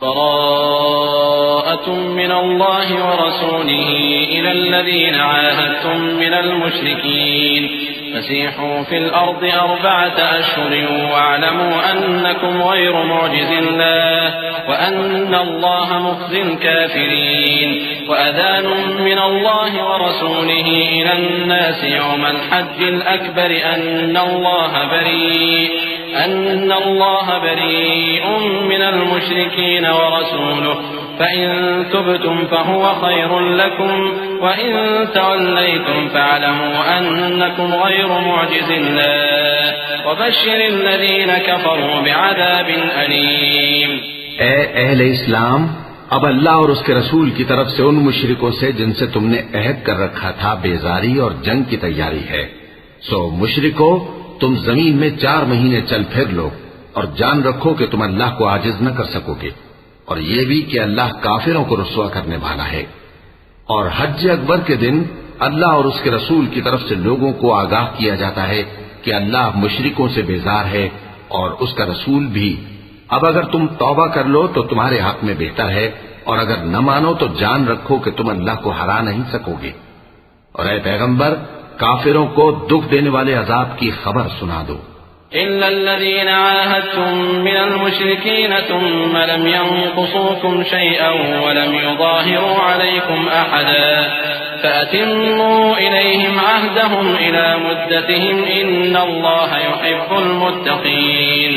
براءة من الله ورسوله إلى الذين عاهدتم من المشركين فسيحوا في الأرض 4 أشهر واعلموا أنكم غير معجز الله وأن الله مخزي الكافرين وأذان من الله ورسوله إلى الناس يوم الحج الأكبر أن الله بريء من المشركين ورسوله فإن تبتم فهو خير لكم وإن توليتم فاعلموا أنكم غير معجز الله وبشر الذين كفروا بعذاب أليم. اے اہل اسلام، اب اللہ اور اس کے رسول کی طرف سے ان مشرکوں سے جن سے تم نے عہد کر رکھا تھا بیزاری اور جنگ کی تیاری ہے. سو مشرکو، تم زمین میں 4 مہینے چل پھر لو اور جان رکھو کہ تم اللہ کو عاجز نہ کر سکو گے، اور یہ بھی کہ اللہ کافروں کو رسوا کرنے والا ہے. اور حج اکبر کے دن اللہ اور اس کے رسول کی طرف سے لوگوں کو آگاہ کیا جاتا ہے کہ اللہ مشرکوں سے بیزار ہے اور اس کا رسول بھی. اب اگر تم توبہ کر لو تو تمہارے حق میں بہتر ہے، اور اگر نہ مانو تو جان رکھو کہ تم اللہ کو ہرا نہیں سکو گے. اور اے پیغمبر، کافروں کو دکھ دینے والے عذاب کی خبر سنا دو. إلا الذين عاهدتم من المشركين ثم لم ينقصوكم شيئا ولم يظاهروا عليكم أحدا فأتموا إليهم عهدهم إلى مدتهم إن الله يحب المتقين.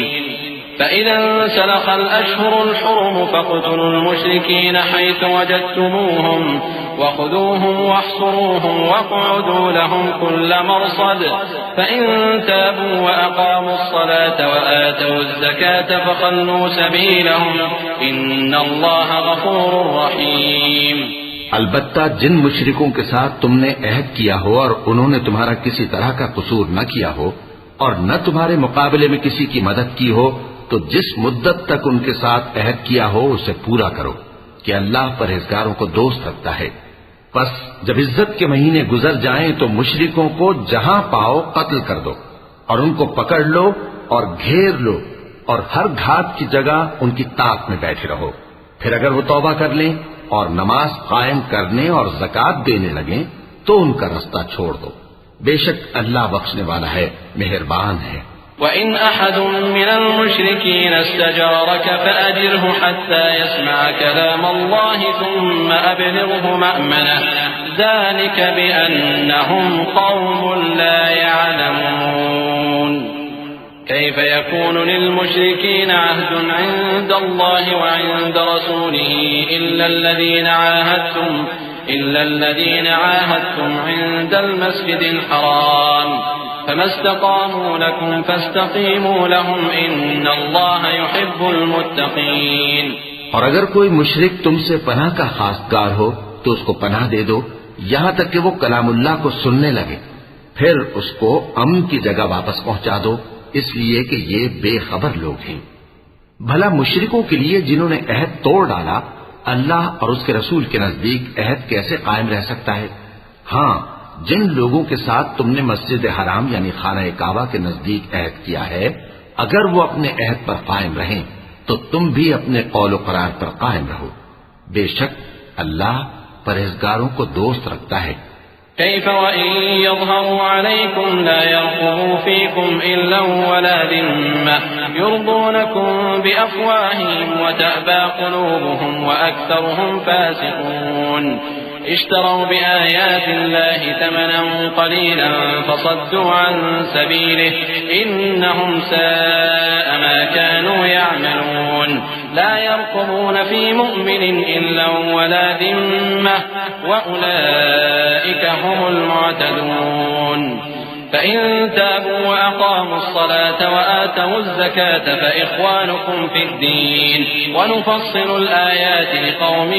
فإذا انسلخ الأشهر الحرم فاقتلوا المشركين حيث وجدتموهم وخذوهم واحصروهم واقعدوا لهم كل مرصد فإن تابوا وأقاموا الصلاة وآتوا الزكاة فخلوا سبيلهم إن الله غفور رحيم. البتہ جن مشرکوں کے ساتھ تم نے عہد کیا ہو اور انہوں نے تمہارا کسی طرح کا قصور نہ کیا ہو اور نہ تمہارے مقابلے میں کسی کی مدد کی ہو، تو جس مدت تک ان کے ساتھ عہد کیا ہو اسے پورا کرو کہ اللہ پرہیزگاروں کو دوست رکھتا ہے. پس جب عزت کے مہینے گزر جائیں تو مشرکوں کو جہاں پاؤ قتل کر دو اور ان کو پکڑ لو اور گھیر لو اور ہر گھاٹ کی جگہ ان کی طاق میں بیٹھے رہو. پھر اگر وہ توبہ کر لیں اور نماز قائم کرنے اور زکوٰۃ دینے لگیں تو ان کا رستہ چھوڑ دو. بے شک اللہ بخشنے والا ہے، مہربان ہے. وَإِنْ أَحَدٌ مِّنَ الْمُشْرِكِينَ اسْتَجَارَكَ فَأَجِرْهُ حَتَّى يَسْمَعَ كَلَامَ اللَّهِ ثُمَّ أَبْلِغْهُ مَأْمَنَهُ ذَلِكَ بِأَنَّهُمْ قَوْمٌ لَّا يَعْلَمُونَ. كيف يكون للمشركين عهد عند الله وعند رسوله إلا الذين عاهدتم عند المسجد الحرام فما استقاموا لكم فاستقيموا لهم إن الله يحب المتقين. اور اگر کوئی مشرک تم سے پناہ کا خواستگار ہو تو اس کو پناہ دے دو یہاں تک کہ وہ کلام اللہ کو سننے لگے، پھر اس کو امن کی جگہ واپس پہنچا دو، اس لیے کہ یہ بے خبر لوگ ہیں. بھلا مشرکوں کے لیے جنہوں نے عہد توڑ ڈالا اللہ اور اس کے رسول کے نزدیک عہد کیسے قائم رہ سکتا ہے؟ ہاں، جن لوگوں کے ساتھ تم نے مسجد حرام یعنی خانہ کعبہ کے نزدیک عہد کیا ہے، اگر وہ اپنے عہد پر قائم رہیں تو تم بھی اپنے قول و قرار پر قائم رہو. بے شک اللہ پرہیزگاروں کو دوست رکھتا ہے. كيف وإن يظهروا عليكم لا يرقبوا فيكم إلا ولا ذمة يرضونكم بأفواههم وتأبى قلوبهم وأكثرهم فاسقون. اشتروا بآيات الله ثمنا قليلا فصدوا عن سبيله إنهم ساء ما كانوا يعملون. لا يرقبون في مؤمن إلا ولا ذمة وأولئك هم المعتدون. فإن تابوا وأقاموا الصلاة وآتوا الزكاة فإخوانكم في الدين ونفصل الآيات لقوم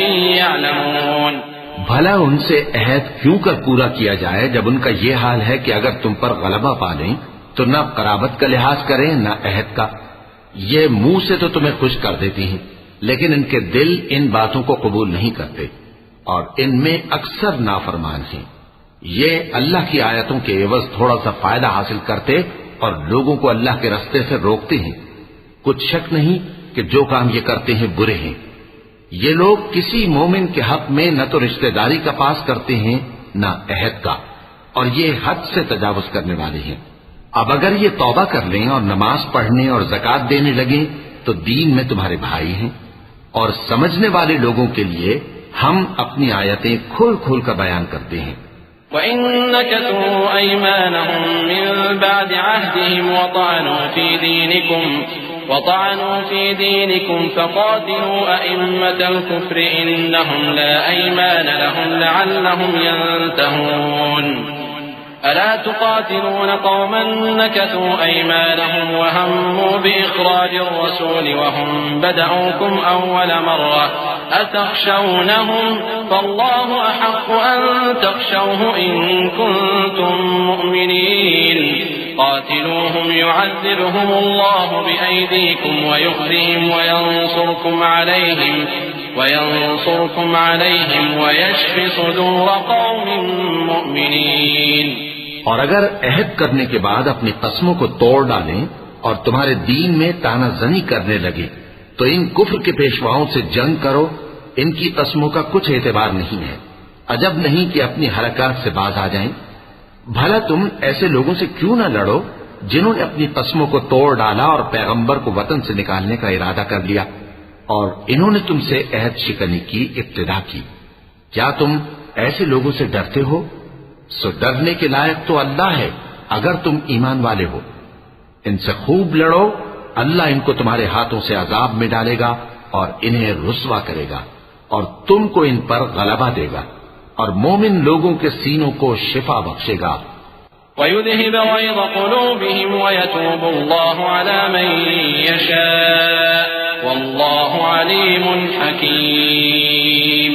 يعلمون. بھلا ان سے عہد کیوں کر پورا کیا جائے جب ان کا یہ حال ہے کہ اگر تم پر غلبہ پا لیں تو نہ قرابت کا لحاظ کریں نہ عہد کا. یہ منہ سے تو تمہیں خوش کر دیتی ہیں لیکن ان کے دل ان باتوں کو قبول نہیں کرتے اور ان میں اکثر نافرمان ہیں. یہ اللہ کی آیتوں کے عوض تھوڑا سا فائدہ حاصل کرتے اور لوگوں کو اللہ کے رستے سے روکتے ہیں. کچھ شک نہیں کہ جو کام یہ کرتے ہیں برے ہیں یہ لوگ کسی مومن کے حق میں نہ تو رشتہ داری کا پاس کرتے ہیں نہ عہد کا، اور یہ حد سے تجاوز کرنے والے ہیں۔ اب اگر یہ توبہ کر لیں اور نماز پڑھنے اور زکوٰۃ دینے لگیں تو دین میں تمہارے بھائی ہیں، اور سمجھنے والے لوگوں کے لیے ہم اپنی آیتیں کھول کھول کر بیان کرتے ہیں۔ وَإِن نَكَثُوا أَيْمَانَهُم مِّن بَعْدِ عَهْدِهِمْ وطعنوا في دينكم فقاتلوا أئمة الكفر إنهم لا أيمان لهم لعلهم ينتهون ألا تقاتلون قوما نكثوا أيمانهم وهموا بإخراج الرسول وهم بدأوكم أول مرة أتخشونهم فالله أحق أن تخشوه إن كنتم مؤمنين قاتلوهم يعذبهم الله بأيديكم ويخزهم وينصركم عليهم ويشف صدور قوم مؤمنين۔ اور اگر عہد کرنے کے بعد اپنی قسموں کو توڑ ڈالیں اور تمہارے دین میں تانا زنی کرنے لگے تو ان کفر کے پیشواؤں سے جنگ کرو، ان کی قسموں کا کچھ اعتبار نہیں ہے، عجب نہیں کہ اپنی حرکات سے باز آ جائیں۔ بھلا تم ایسے لوگوں سے کیوں نہ لڑو جنہوں نے اپنی قسموں کو توڑ ڈالا اور پیغمبر کو وطن سے نکالنے کا ارادہ کر لیا، اور انہوں نے تم سے عہد شکنی کی ابتدا کی۔ کیا تم ایسے لوگوں سے ڈرتے ہو؟ سو ڈرنے کے لائق تو اللہ ہے اگر تم ایمان والے ہو۔ ان سے خوب لڑو، اللہ ان کو تمہارے ہاتھوں سے عذاب میں ڈالے گا اور انہیں رسوا کرے گا، اور تم کو ان پر غلبہ دے گا، اور مومن لوگوں کے سینوں کو شفا بخشے گا۔ وَيُذْهِبَ غَيْظَ قُلُوبِهِمْ وَيَتُوبُ اللَّهُ عَلَى مَن يَشَاءُ وَاللَّهُ عَلِيمٌ حَكِيمٌ۔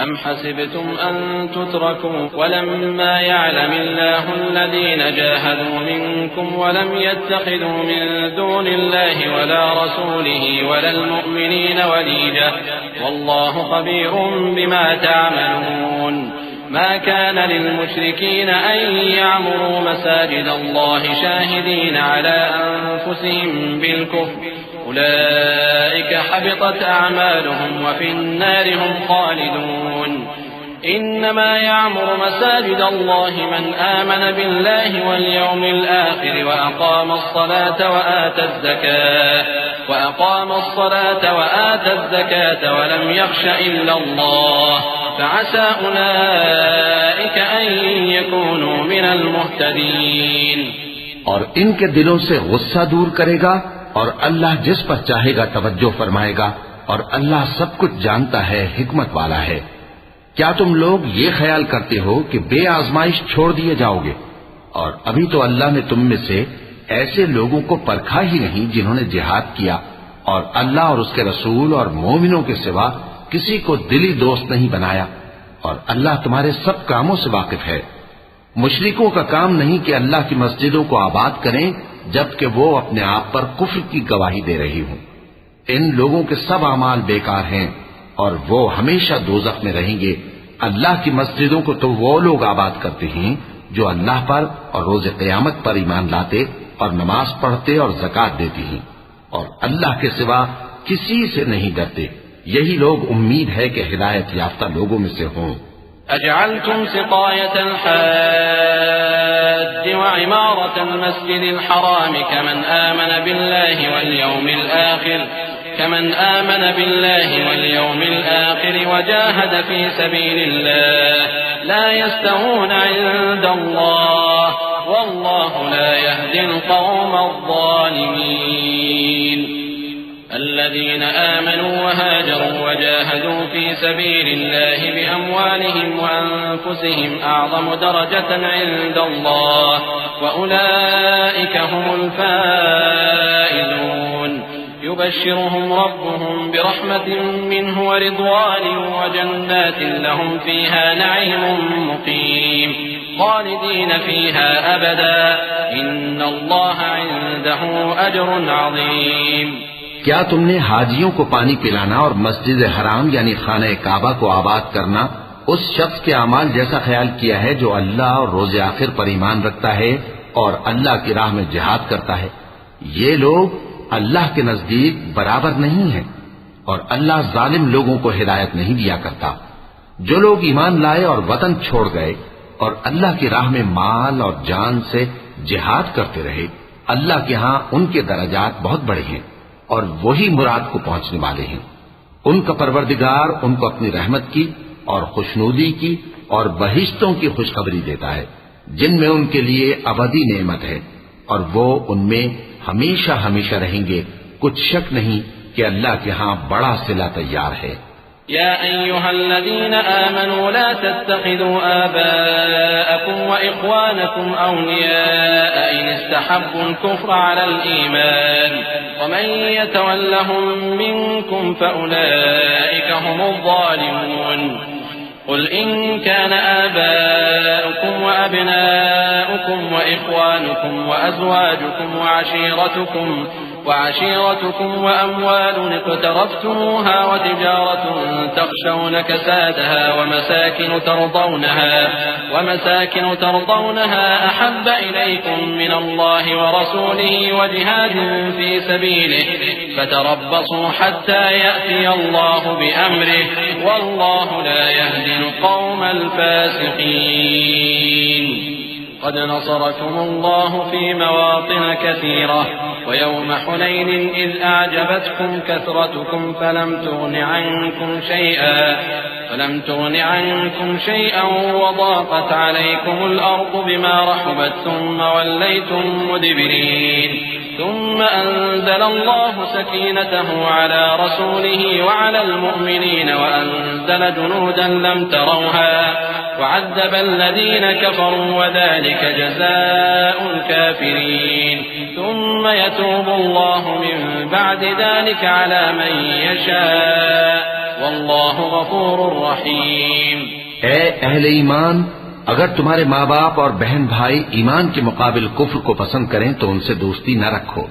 أَمْ حَسِبْتُمْ أَن تُتْرَكُوا وَلَمَّا يَعْلَمِ اللَّهُ الَّذِينَ جَاهَدُوا مِنكُمْ وَلَمْ يَتَّخِذُوا مِن دُونِ اللَّهِ وَلَا رَسُولِهِ وَلَا الْمُؤْمِنِينَ وَلِيجَةً وَاللَّهُ خَبِيرٌ بِمَا تَعْمَلُونَ۔ ما كان للمشركين أن يعمروا مساجد الله شاهدين على أنفسهم بالكفر أولئك حبطت أعمالهم وفي النار هم خالدون۔ إنما يعمر مساجد الله من آمن بالله واليوم الآخر وأقام الصلاة وآتى الزكاة ولم يخش إلا الله فعسى أولئك أن يكونوا من المهتدين۔ اور ان کے دلوں سے غصہ دور کرے گا، اور اللہ جس پر چاہے گا توجہ فرمائے گا، اور اللہ سب کچھ جانتا ہے، حکمت والا ہے۔ کیا تم لوگ یہ خیال کرتے ہو کہ بے آزمائش چھوڑ دیے جاؤ گے؟ اور ابھی تو اللہ نے تم میں سے ایسے لوگوں کو پرکھا ہی نہیں جنہوں نے جہاد کیا، اور اللہ اور اس کے رسول اور مومنوں کے سوا کسی کو دلی دوست نہیں بنایا، اور اللہ تمہارے سب کاموں سے واقف ہے۔ مشرکوں کا کام نہیں کہ اللہ کی مسجدوں کو آباد کریں جبکہ وہ اپنے آپ پر کفر کی گواہی دے رہی ہوں۔ ان لوگوں کے سب اعمال بیکار ہیں اور وہ ہمیشہ دوزخ میں رہیں گے۔ اللہ کی مسجدوں کو تو وہ لوگ آباد کرتے ہیں جو اللہ پر اور روز قیامت پر ایمان لاتے اور نماز پڑھتے اور زکوٰۃ دیتی ہیں، اور اللہ کے سوا کسی سے نہیں ڈرتے۔ یہی لوگ امید ہے کہ ہدایت یافتہ لوگوں میں سے ہوں۔ أجعلتم سقاية الحاج وعمارة المسجد الحرام كمن آمن بالله واليوم الآخر وجاهد في سبيل الله لا يستوون عند الله والله لا يهدي القوم الظالمين۔ الذين آمنوا وهاجروا وجاهدوا في سبيل الله بأموالهم وأنفسهم أعظم درجة عند الله وأولئك هم الفائزون۔ يبشرهم ربهم برحمة منه ورضوان وجنات لهم فيها نعيم مقيم خالدين فيها أبدا إن الله عنده أجر عظيم۔ کیا تم نے حاجیوں کو پانی پلانا اور مسجد حرام یعنی خانہ کعبہ کو آباد کرنا اس شخص کے اعمال جیسا خیال کیا ہے جو اللہ اور روز آخر پر ایمان رکھتا ہے اور اللہ کی راہ میں جہاد کرتا ہے؟ یہ لوگ اللہ کے نزدیک برابر نہیں ہیں۔ اور اللہ ظالم لوگوں کو ہدایت نہیں دیا کرتا۔ جو لوگ ایمان لائے اور وطن چھوڑ گئے اور اللہ کی راہ میں مال اور جان سے جہاد کرتے رہے، اللہ کے ہاں ان کے درجات بہت بڑے ہیں اور وہی مراد کو پہنچنے والے ہیں۔ ان کا پروردگار ان کو اپنی رحمت کی اور خوشنودی کی اور بہشتوں کی خوشخبری دیتا ہے جن میں ان کے لیے ابدی نعمت ہے، اور وہ ان میں ہمیشہ ہمیشہ رہیں گے۔ کچھ شک نہیں کہ اللہ کے ہاں بڑا صلہ تیار ہے۔ يا أيها الذين آمنوا لا تتخذوا آباءكم وإخوانكم أولياء إن استحبوا الكفر على الإيمان ومن يتولهم منكم فأولئك هم الظالمون قل إن كان آباؤكم وأبناؤكم وإخوانكم وأزواجكم وعشيرتكم وأموال اقترفتموها وتجارة تخشون كسادها ومساكن ترضونها أحب إليكم من الله ورسوله وجهاد في سبيله فتربصوا حتى يأتي الله بأمره والله لا يهدي القوم الفاسقين قد نصركم الله في مواطن كثيرة ويوم حنين إذ أعجبتكم كثرتكم فلم تغن عنكم شيئا وضاقت عليكم الأرض بما رحبت ثم وليتم مدبرين ثم أنزل الله سكينته على رسوله وعلى المؤمنين وأنزل جنودا لم تروها وعذب الذين كفروا وذلك جزاء الكافرين ثم يتوب الله من بعد ذلك على من يشاء والله غفور رحيم۔ اے اہل ایمان، اگر تمہارے ماں باپ اور بہن بھائی ایمان کے مقابل کفر کو پسند کریں تو ان سے دوستی نہ رکھو،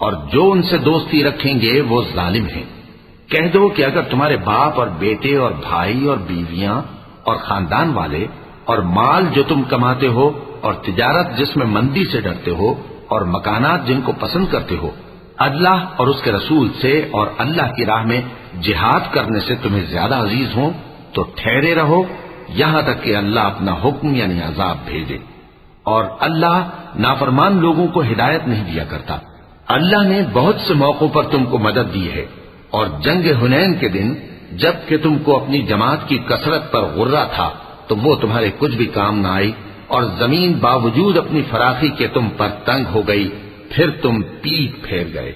اور جو ان سے دوستی رکھیں گے وہ ظالم ہیں۔ کہہ دو کہ اگر تمہارے باپ اور بیٹے اور بھائی اور بیویاں اور خاندان والے اور مال جو تم کماتے ہو اور تجارت جس میں مندی سے ڈرتے ہو اور مکانات جن کو پسند کرتے ہو اللہ اور اس کے رسول سے اور اللہ کی راہ میں جہاد کرنے سے تمہیں زیادہ عزیز ہوں تو ٹھہرے رہو یہاں تک کہ اللہ اپنا حکم یعنی عذاب بھیجے، اور اللہ نافرمان لوگوں کو ہدایت نہیں دیا کرتا۔ اللہ نے بہت سے موقعوں پر تم کو مدد دی ہے، اور جنگ حنین کے دن جب کہ تم کو اپنی جماعت کی کثرت پر غرہ تھا تو وہ تمہارے کچھ بھی کام نہ آئی، اور زمین باوجود اپنی فراخی کے تم پر تنگ ہو گئی، پھر تم پیٹ پھیر گئے۔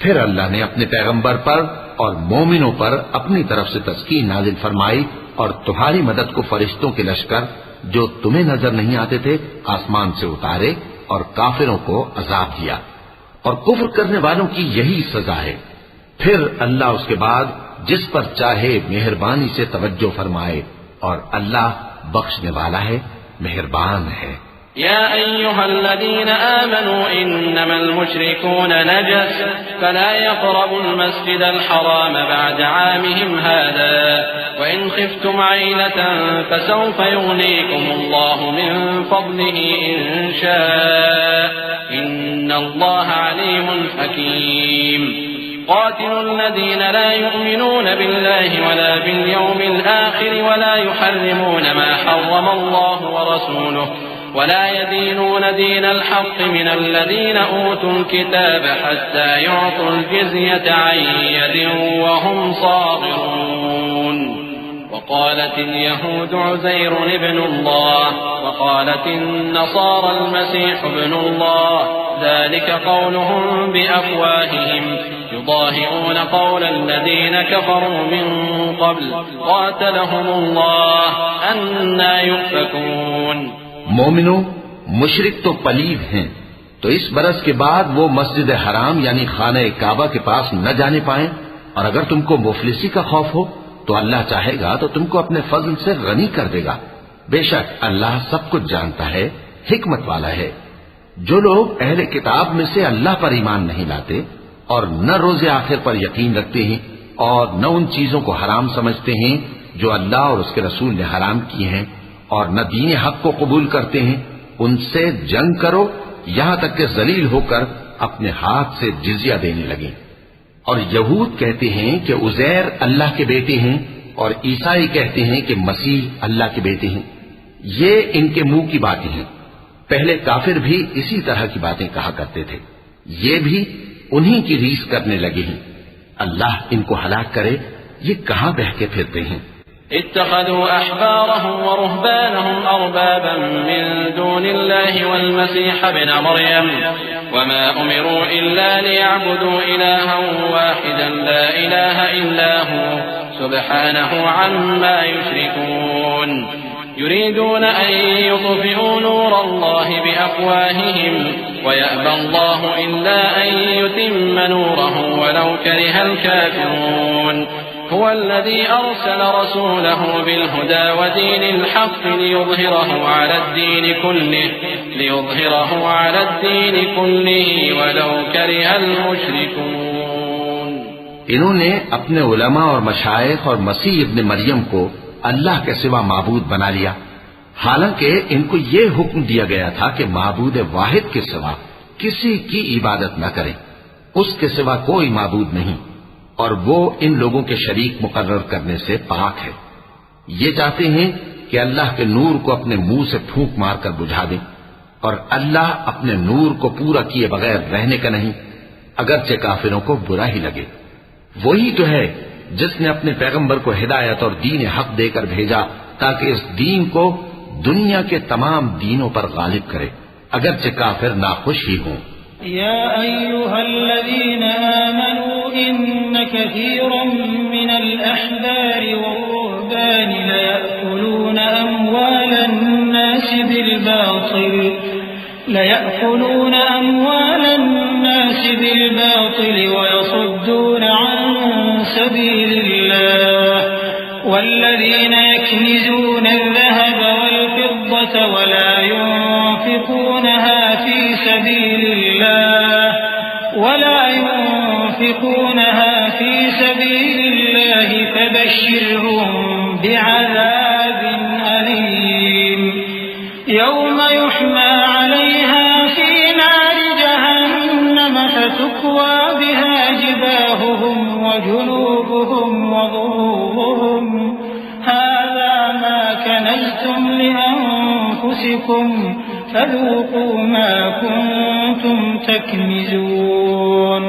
پھر اللہ نے اپنے پیغمبر پر اور مومنوں پر اپنی طرف سے تسکین نازل فرمائی اور تمہاری مدد کو فرشتوں کے لشکر جو تمہیں نظر نہیں آتے تھے آسمان سے اتارے اور کافروں کو عذاب دیا، اور کفر کرنے والوں کی یہی سزا ہے۔ پھر اللہ اس کے بعد جس پر چاہے مہربانی سے توجہ فرمائے، اور اللہ بخشنے والا ہے، مہربان ہے۔ يا أيها الذين آمنوا إنما المشركون نجس فلا يقربوا المسجد الحرام بعد عامهم هذا وإن خفتم عيلة فسوف يغنيكم الله من فضله إن شاء إن الله عليم حكيم قاتلوا الذين لا يؤمنون بالله ولا باليوم الآخر ولا يحرمون ما حرم الله ورسوله ولا يدينون دين الحق من الذين أوتوا الكتاب حتى يعطوا الجزية عن يد وهم صاغرون وقالت اليهود عزير ابن الله وقالت النصارى المسيح ابن الله ذلك قولهم بأفواههم يضاهئون قول الذين كفروا من قبل قاتلهم الله أنى يؤفكون۔ مومنو، مشرک تو پلید ہیں، تو اس برس کے بعد وہ مسجد حرام یعنی خانہ کعبہ کے پاس نہ جانے پائیں، اور اگر تم کو مفلسی کا خوف ہو تو اللہ چاہے گا تو تم کو اپنے فضل سے غنی کر دے گا، بے شک اللہ سب کچھ جانتا ہے، حکمت والا ہے۔ جو لوگ اہل کتاب میں سے اللہ پر ایمان نہیں لاتے اور نہ روز آخر پر یقین رکھتے ہیں اور نہ ان چیزوں کو حرام سمجھتے ہیں جو اللہ اور اس کے رسول نے حرام کیے ہیں اور نہ دین حق کو قبول کرتے ہیں، ان سے جنگ کرو یہاں تک کہ ذلیل ہو کر اپنے ہاتھ سے جزیہ دینے لگیں، اور یہود کہتے ہیں کہ عزیر اللہ کے بیٹے ہیں، اور عیسائی کہتے ہیں کہ مسیح اللہ کے بیٹے ہیں۔ یہ ان کے منہ کی باتیں ہیں۔ پہلے کافر بھی اسی طرح کی باتیں کہا کرتے تھے، یہ بھی انہی کی ریس کرنے لگے ہیں۔ اللہ ان کو ہلاک کرے، یہ کہاں بہہ کے پھرتے ہیں۔ اتخذوا أحبارهم ورهبانهم أربابا من دون الله والمسيح ابن مريم وما أمروا إلا ليعبدوا إلها واحدا لا إله إلا هو سبحانه عما يشركون يريدون أن يطفئوا نور الله بأفواههم ويأبى الله إلا أن يتم نوره ولو كره الكافرون هو الذي أرسل رسوله بالهدى ودين الحق ليظهره على الدين كله ولو كره المشركون۔ انہوں نے اپنے علماء اور مشائخ اور مسیح ابن مریم کو اللہ کے سوا معبود بنا لیا، حالانکہ ان کو یہ حکم دیا گیا تھا کہ معبود واحد کے سوا کسی کی عبادت نہ کریں، اس کے سوا کوئی معبود نہیں، اور وہ ان لوگوں کے شریک مقرر کرنے سے پاک ہے۔ یہ چاہتے ہیں کہ اللہ کے نور کو اپنے منہ سے پھونک مار کر بجھا دیں، اور اللہ اپنے نور کو پورا کیے بغیر رہنے کا نہیں، اگرچہ کافروں کو برا ہی لگے۔ وہی تو ہے جس نے اپنے پیغمبر کو ہدایت اور دین حق دے کر بھیجا تاکہ اس دین کو دنیا کے تمام دینوں پر غالب کرے، اگرچہ کافر ناخوش ہی ہوں۔ يا أيها الذين آمنوا إن كثيرا من الأحبار والرهبان ليأكلون أموال الناس بالباطل ويصدون عن سبيل الله والذين يكنزون الذهب والفضة ولا ينفقونها في سبيل الله فبشرهم بعذاب أليم يوم يحمى عليها في نار جهنم فتكوى بها جباههم وجنوبهم وظهورهم هذا ما كنزتم لأنفسكم فذوقوا ما كنتم تكنزون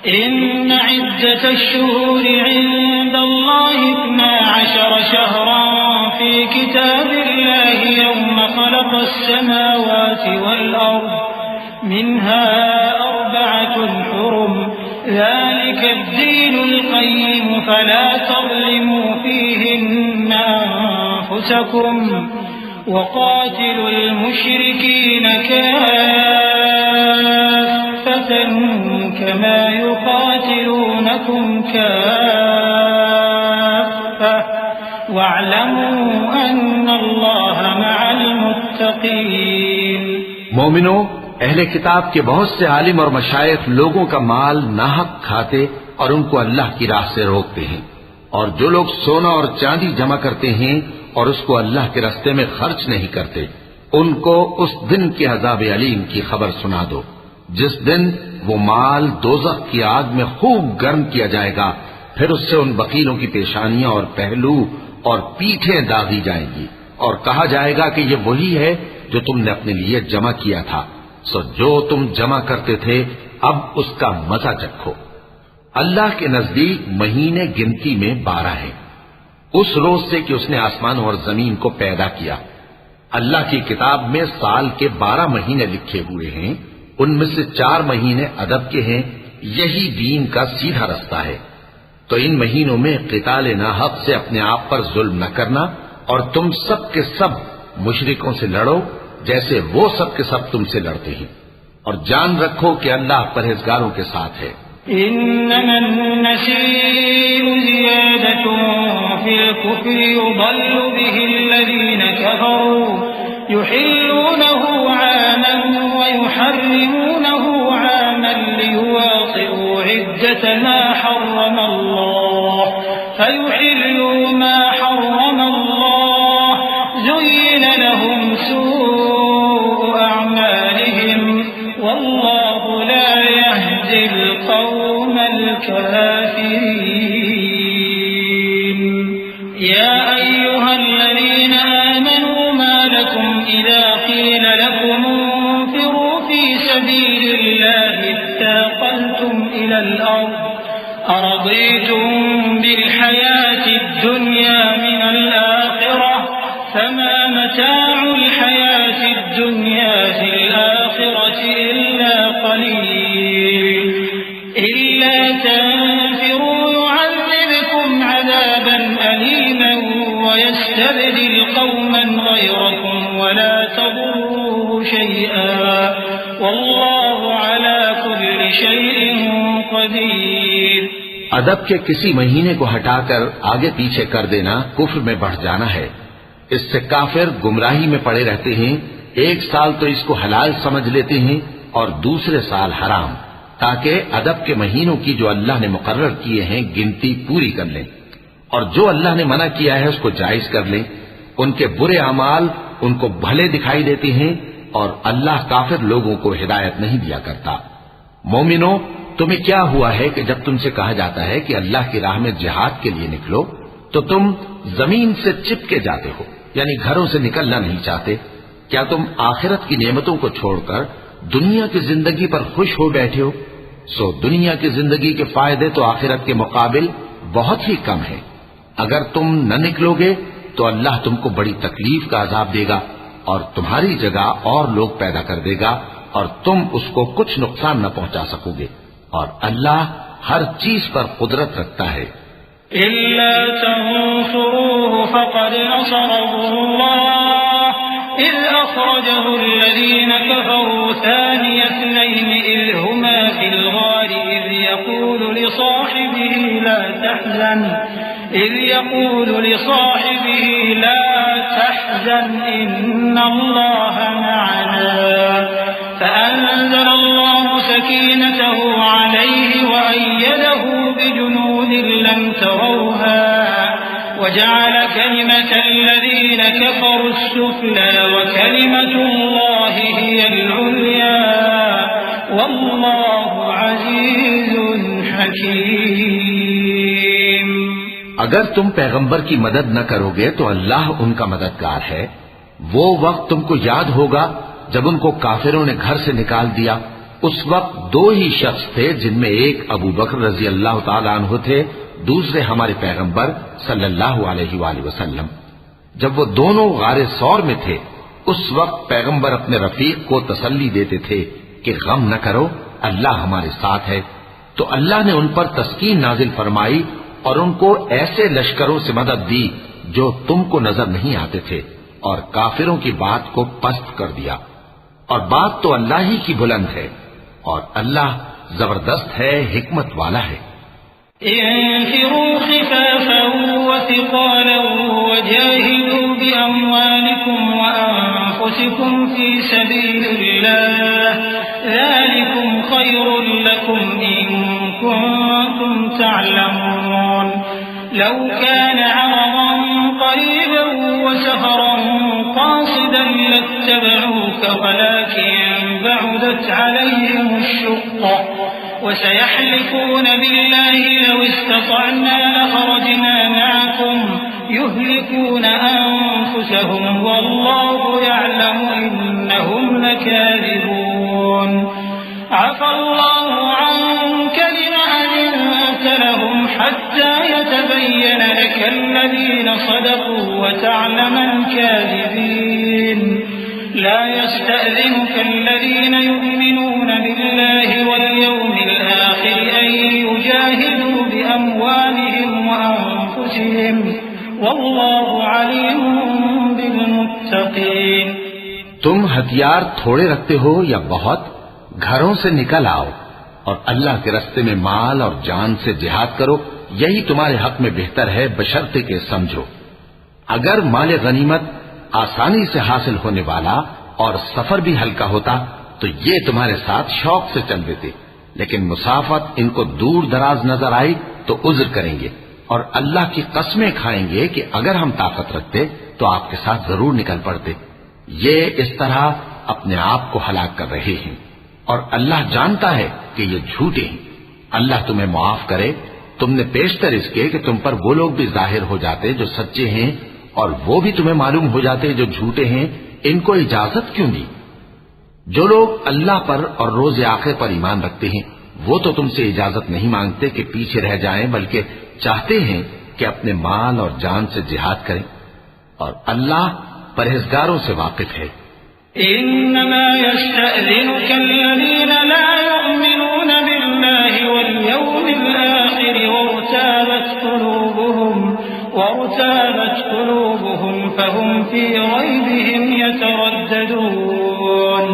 إن عدة الشهور عند الله 12 شهرا في كتاب الله يوم خلق السماوات والأرض منها 4 حرم ذلك الدين القيم فلا تظلموا فيهن أنفسكم وقاتلوا المشركين كافة كما يقاتلونكم كافة واعلموا أن الله مع المتقين۔ مومنو، اہل کتاب کے بہت سے عالم اور مشائخ لوگوں کا مال ناحق کھاتے اور ان کو اللہ کی راہ سے روکتے ہیں، اور جو لوگ سونا اور چاندی جمع کرتے ہیں اور اس کو اللہ کے راستے میں خرچ نہیں کرتے، ان کو اس دن کے عذاب علیم کی خبر سنا دو، جس دن وہ مال دوزخ کی آگ میں خوب گرم کیا جائے گا، پھر اس سے ان وکیلوں کی پیشانیاں اور پہلو اور پیٹھیں داغی جائیں گی، اور کہا جائے گا کہ یہ وہی ہے جو تم نے اپنے لیے جمع کیا تھا، سو جو تم جمع کرتے تھے اب اس کا مزہ چکھو۔ اللہ کے نزدیک مہینے گنتی میں 12 ہیں، اس روز سے کہ اس نے آسمان اور زمین کو پیدا کیا۔ اللہ کی کتاب میں سال کے 12 مہینے لکھے ہوئے ہیں، ان میں سے 4 مہینے ادب کے ہیں، یہی دین کا سیدھا رستہ ہے۔ تو ان مہینوں میں قتال ناحق سے اپنے آپ پر ظلم نہ کرنا، اور تم سب کے سب مشرکوں سے لڑو جیسے وہ سب کے سب تم سے لڑتے ہیں، اور جان رکھو کہ اللہ پرہیزگاروں کے ساتھ ہے۔ إنما النسيء زيادة في الكفر يضل به الذين كفروا يحلونه عاما ويحرمونه عاما ليواطئوا عدة ما حرم الله فيحلوا ما حرم الله زين لهم سوء أعمالهم والله لا يهدي القوم القوم الكافرين يا أيها الذين آمنوا ما لكم إذا قيل لكم انفروا في سبيل الله اثاقلتم إلى الأرض أرضيتم بالحياة الدنيا من الآخرة فما متاع الحياة الدنيا في الآخرة إلا قليل إلا تنفروا يعذبكم عذابا أليما ويستبدل قوما غيركم ولا تضروه شيئا والله على كل شيء قدير. ادب کے کسی مہینے کو ہٹا کر آگے پیچھے کر دینا کفر میں بڑھ جانا ہے. اس سے کافر گمراہی میں پڑے رہتے ہیں. ایک سال تو اس کو حلال سمجھ لیتے ہیں اور دوسرے سال حرام، تاکہ ادب کے مہینوں کی جو اللہ نے مقرر کیے ہیں گنتی پوری کر لیں، اور جو اللہ نے منع کیا ہے اس کو جائز کر لیں. ان کے برے اعمال ان کو بھلے دکھائی دیتے ہیں اور اللہ کافر لوگوں کو ہدایت نہیں دیا کرتا. مومنو، تمہیں کیا ہوا ہے کہ جب تم سے کہا جاتا ہے کہ اللہ کی راہ میں جہاد کے لیے نکلو تو تم زمین سے چپکے جاتے ہو، یعنی گھروں سے نکلنا نہیں چاہتے؟ کیا تم آخرت کی نعمتوں کو چھوڑ کر دنیا کی زندگی پر خوش ہو بیٹھے ہو؟ سو دنیا کی زندگی کے فائدے تو آخرت کے مقابل بہت ہی کم ہیں. اگر تم نہ نکلو گے تو اللہ تم کو بڑی تکلیف کا عذاب دے گا اور تمہاری جگہ اور لوگ پیدا کر دے گا اور تم اس کو کچھ نقصان نہ پہنچا سکو گے، اور اللہ ہر چیز پر قدرت رکھتا ہے. إلا تنصروه فقد نصره الله إذ أخرجه الذين كفروا ثاني اثنين إذ هما في الغار إذ يقول لصاحبه لا تحزن إن الله معنا فأنزل الله سكينته عليه وأيده بجنود لم تروها وجعل كلمة الذين كفروا السفلى وكلمة الله هي العليا والله عزيز حكيم. اگر تم پیغمبر کی مدد نہ کرو گے تو اللہ ان کا مددگار ہے. وہ وقت تم کو یاد ہوگا جب ان کو کافروں نے گھر سے نکال دیا. اس وقت دو ہی شخص تھے، جن میں ایک ابو بکر رضی اللہ تعالیٰ عنہ تھے، دوسرے ہمارے پیغمبر صلی اللہ علیہ وآلہ وسلم. جب وہ دونوں غار ثور میں تھے اس وقت پیغمبر اپنے رفیق کو تسلی دیتے تھے کہ غم نہ کرو، اللہ ہمارے ساتھ ہے. تو اللہ نے ان پر تسکین نازل فرمائی اور ان کو ایسے لشکروں سے مدد دی جو تم کو نظر نہیں آتے تھے، اور کافروں کی بات کو پست کر دیا. اور بات تو اللہ ہی کی بلند ہے، اور اللہ زبردست ہے، حکمت والا ہے. انفروا خفافا وثقالا وجاهدوا بأموالكم وأنفسكم في سبيل الله ذلكم خير لكم إن كنتم تعلمون. لو كان عرضا قريبا وسفرا قاصدا لاتبعوك ولكن بعدت عليهم الشقة وسيحلفون بالله لو استطعنا لخرجنا معكم يهلكون أنفسهم والله يعلم إنهم لكاذبون. عفى الله عنك لما أذنت لهم حتى يتبين لك الذين صدقوا وتعلم الكاذبين. لا يستأذنك الذين يؤمنون بالله واليوم الآخر أن يجاهدوا بأموالهم وأنفسهم والله عليم بالمتقين. تم ہتھیار تھوڑے رکھتے ہو یا بہت، گھروں سے نکل آؤ اور اللہ کے راستے میں مال اور جان سے جہاد کرو، یہی تمہارے حق میں بہتر ہے، بشرطے کہ سمجھو. اگر مال غنیمت آسانی سے حاصل ہونے والا اور سفر بھی ہلکا ہوتا تو یہ تمہارے ساتھ شوق سے چل دیتے، لیکن مسافت ان کو دور دراز نظر آئی تو عذر کریں گے اور اللہ کی قسمیں کھائیں گے کہ اگر ہم طاقت رکھتے تو آپ کے ساتھ ضرور نکل پڑتے. یہ اس طرح اپنے آپ کو ہلاک کر رہے ہیں اور اللہ جانتا ہے کہ یہ جھوٹے ہیں. اللہ تمہیں معاف کرے، تم نے پیشتر اس کے کہ تم پر وہ لوگ بھی ظاہر ہو جاتے جو سچے ہیں اور وہ بھی تمہیں معلوم ہو جاتے جو جھوٹے ہیں، ان کو اجازت کیوں دی؟ جو لوگ اللہ پر اور روز آخر پر ایمان رکھتے ہیں وہ تو تم سے اجازت نہیں مانگتے کہ پیچھے رہ جائیں، بلکہ چاہتے ہیں کہ اپنے مال اور جان سے جہاد کریں، اور اللہ پرہیزگاروں سے واقف ہے۔ انما يستأذنك الذين لا يؤمنون بالله واليوم الآخر وارتابت قلوبهم فهم في ريبهم يترددون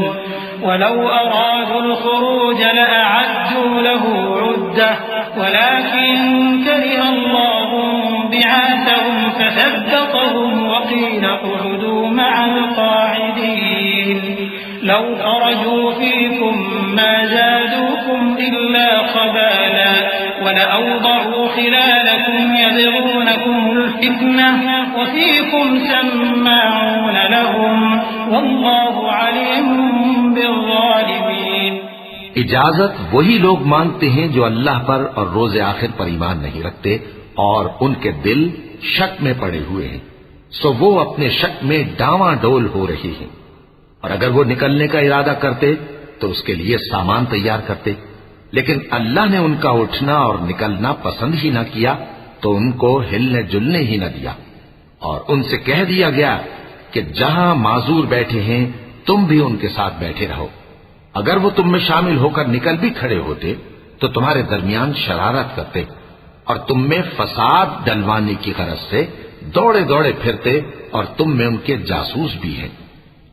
ولو أرادوا الخروج لأعدوا له عدة ولكن كره الله بعاثهم فثبطهم وقيل اقعدوا مع القاعدين لو خرجوا فيكم ما زادوكم إلا خبالا ولأوضعوا خلالكم يبغونكم الفتنة وفيكم سماعون لهم والله عليم بالظالمين۔ اجازت وہی لوگ مانگتے ہیں جو اللہ پر اور روز آخر پر ایمان نہیں رکھتے اور ان کے دل شک میں پڑے ہوئے ہیں، سو وہ اپنے شک میں ڈاواں ڈول ہو رہی ہیں، اور اگر وہ نکلنے کا ارادہ کرتے تو اس کے لیے سامان تیار کرتے، لیکن اللہ نے ان کا اٹھنا اور نکلنا پسند ہی نہ کیا تو ان کو ہلنے جلنے ہی نہ دیا، اور ان سے کہہ دیا گیا کہ جہاں معذور بیٹھے ہیں تم بھی ان کے ساتھ بیٹھے رہو۔ اگر وہ تم میں شامل ہو کر نکل بھی کھڑے ہوتے تو تمہارے درمیان شرارت کرتے اور تم میں فساد ڈلوانے کی غرض سے دوڑے دوڑے پھرتے، اور تم میں ان کے جاسوس بھی ہیں،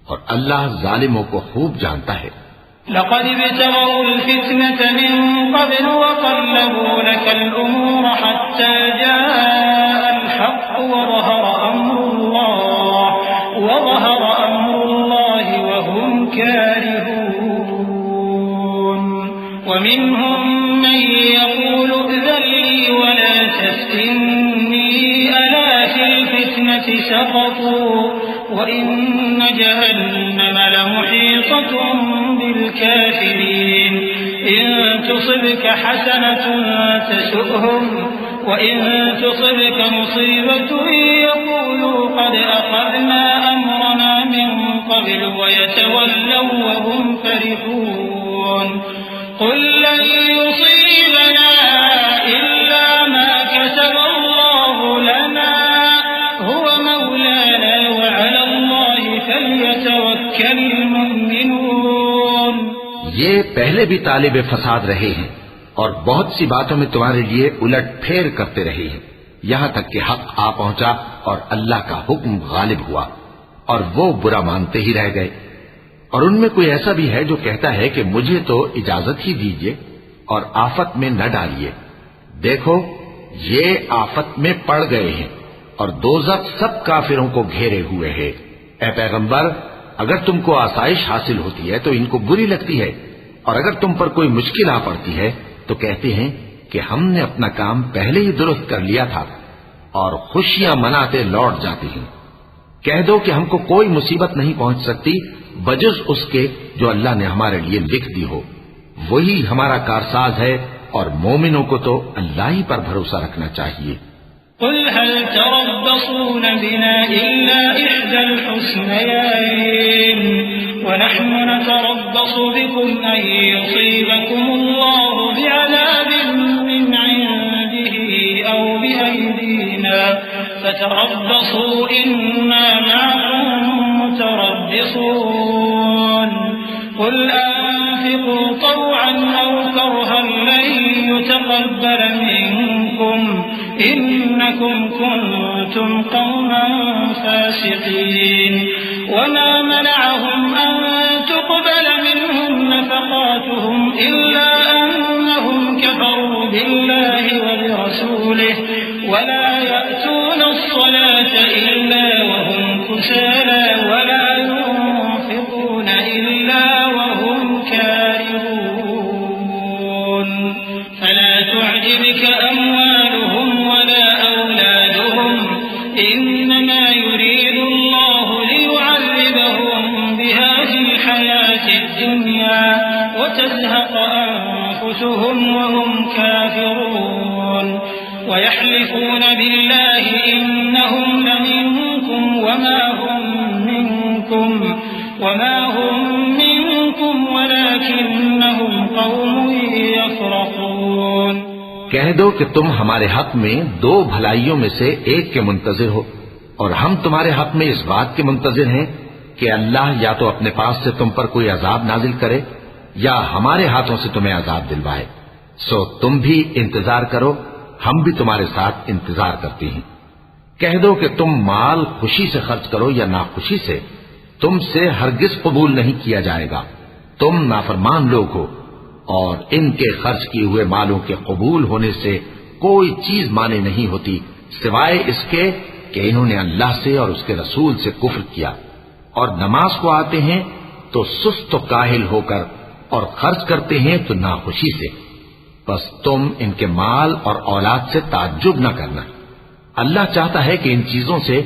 اور اللہ ظالموں کو خوب جانتا ہے۔ لقد ابتغوا الفتنة من قبل وقلبوا لك الأمور حتى جاء الحق وظهر أمر الله وهم كارهون ومنهم من يقول ائذن لي ولا تفتني ألا في الفتنة سقطوا وإن جهنم لمحيطة بالكافرين إن تصبك حسنة تسؤهم وإن تصبك مصيبة يقولوا قد أخذنا أمرنا من قبل ويتولوا وهم فرحون قل لن يصيبنا إلا ما كتب الله لنا هو مولانا وعلى الله فليتوكل المؤمنون۔ یہ پہلے بھی طالب فساد رہے ہیں اور بہت سی باتوں میں تمہارے لیے الٹ پھیر کرتے رہے ہیں، یہاں تک کہ حق آ پہنچا اور اللہ کا حکم غالب ہوا اور وہ برا مانتے ہی رہ گئے۔ اور ان میں کوئی ایسا بھی ہے جو کہتا ہے کہ مجھے تو اجازت ہی دیجیے اور آفت میں نہ ڈالیے۔ دیکھو یہ آفت میں پڑ گئے ہیں اور دوزخ سب کافروں کو گھیرے ہوئے ہے۔ اے پیغمبر، اگر تم کو آسائش حاصل ہوتی ہے تو ان کو بری لگتی ہے، اور اگر تم پر کوئی مشکل آ پڑتی ہے تو کہتے ہیں کہ ہم نے اپنا کام پہلے ہی درست کر لیا تھا، اور خوشیاں مناتے لوٹ جاتے ہیں۔ کہہ دو کہ ہم کو کوئی مصیبت نہیں پہنچ سکتی بجز اس کے جو اللہ نے ہمارے لیے لکھ دی ہو، وہی ہمارا کارساز ہے، اور مومنوں کو تو اللہ ہی پر بھروسہ رکھنا چاہیے۔ قل هل تربصون بنا إلا إحدى الحسنيين ونحن نتربص بكم أن يصيبكم الله بعذاب من عنده أو بأيدينا فتربصوا إنا معكم متربصون قل أنفقوا طوعا أو كرها لن يتقبل منكم إنكم كنتم قوما فاسقين وما منعهم أن تقبل منهم نفقاتهم إلا أنهم كفروا بالله وبرسوله ولا يأتون الصلاة إلا وهم كسالى ولا ينفقون إلا وهم كارهون فلا تعجبك أموالهم ولا أولادهم إنما يريد الله ليعذبهم بها في الحياة الدنيا وتزهق أنفسهم أنفسهم وهم كافرون ويحلفون بالله إنهم لمنكم وما هم منكم ولكنهم قوم يفرقون. کہہ دو کہ تم ہمارے حق میں دو بھلائیوں میں سے ایک کے منتظر ہو، اور ہم تمہارے حق میں اس بات کے منتظر ہیں کہ اللہ یا تو اپنے پاس سے تم پر کوئی عذاب نازل کرے یا ہمارے ہاتھوں سے تمہیں عذاب دلوائے. سو تم بھی انتظار کرو، ہم بھی تمہارے ساتھ انتظار کرتے ہیں. کہہ دو کہ تم مال خوشی سے خرچ کرو یا ناخوشی سے، تم سے ہرگز قبول نہیں کیا جائے گا. تم نافرمان لوگ ہو، اور ان کے خرچ کیے ہوئے مالوں کے قبول ہونے سے کوئی چیز مانے نہیں ہوتی سوائے اس کے کہ انہوں نے اللہ سے اور اس کے رسول سے کفر کیا، اور نماز کو آتے ہیں تو سست و کاہل ہو کر، اور خرچ کرتے ہیں تو ناخوشی سے. بس تم ان کے مال اور اولاد سے تعجب نہ کرنا. اللہ چاہتا ہے کہ ان چیزوں سے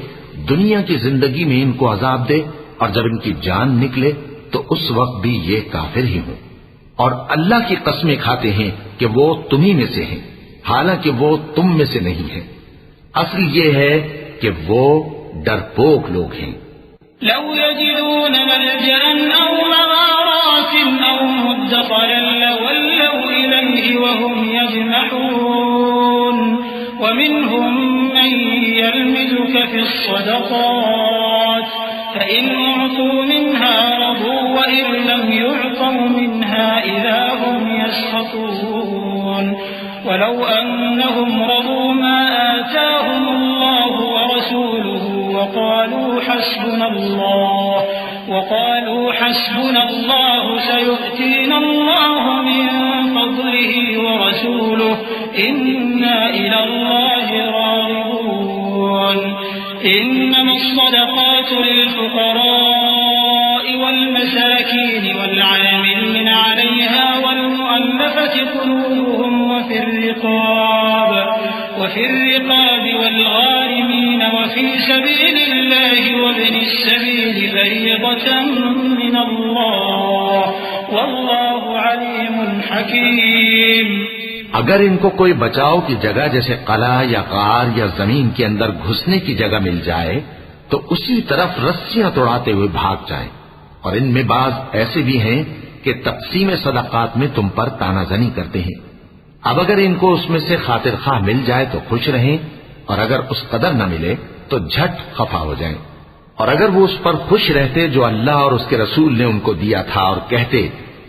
دنیا کی زندگی میں ان کو عذاب دے، اور جب ان کی جان نکلے تو اس وقت بھی یہ کافر ہی ہوں. اور اللہ کی قسمیں کھاتے ہیں کہ وہ تمہیں میں سے ہیں، حالانکہ وہ تم میں سے نہیں ہیں. اصل یہ ہے کہ وہ ڈرپوک لوگ ہیں. لو يجدون ملجأ أو مغارات أو مدخلا لولوا إليه وهم يجمحون ومنهم من يلمزك في الصدقات فإن أعطوا منها رضوا وإن لم يعطوا منها إذا هم يسخطون. ولو أنهم رضوا ما آتاهم الله ورسوله وقالوا حسبنا الله سيؤتينا الله من فضله ورسوله إنا إلى الله راغبون. إنما الصدقات للفقراء والمساكين والعاملين عليها والمؤلفة قلوبهم وفي الرقاب والغارمين وفي سبيل الله وابن السبيل فريضة من الله والله عليم حكيم. اگر ان کو کوئی بچاؤ کی جگہ جیسے قلعہ یا غار یا زمین کے اندر گھسنے کی جگہ مل جائے تو اسی طرف رسیاں توڑاتے ہوئے بھاگ جائیں. اور ان میں بعض ایسے بھی ہیں کہ تقسیم صدقات میں تم پر تانا زنی کرتے ہیں. اب اگر ان کو اس میں سے خاطر خواہ مل جائے تو خوش رہیں، اور اگر اس قدر نہ ملے تو جھٹ خفا ہو جائیں. اور اگر وہ اس پر خوش رہتے جو اللہ اور اس کے رسول نے ان کو دیا تھا، اور کہتے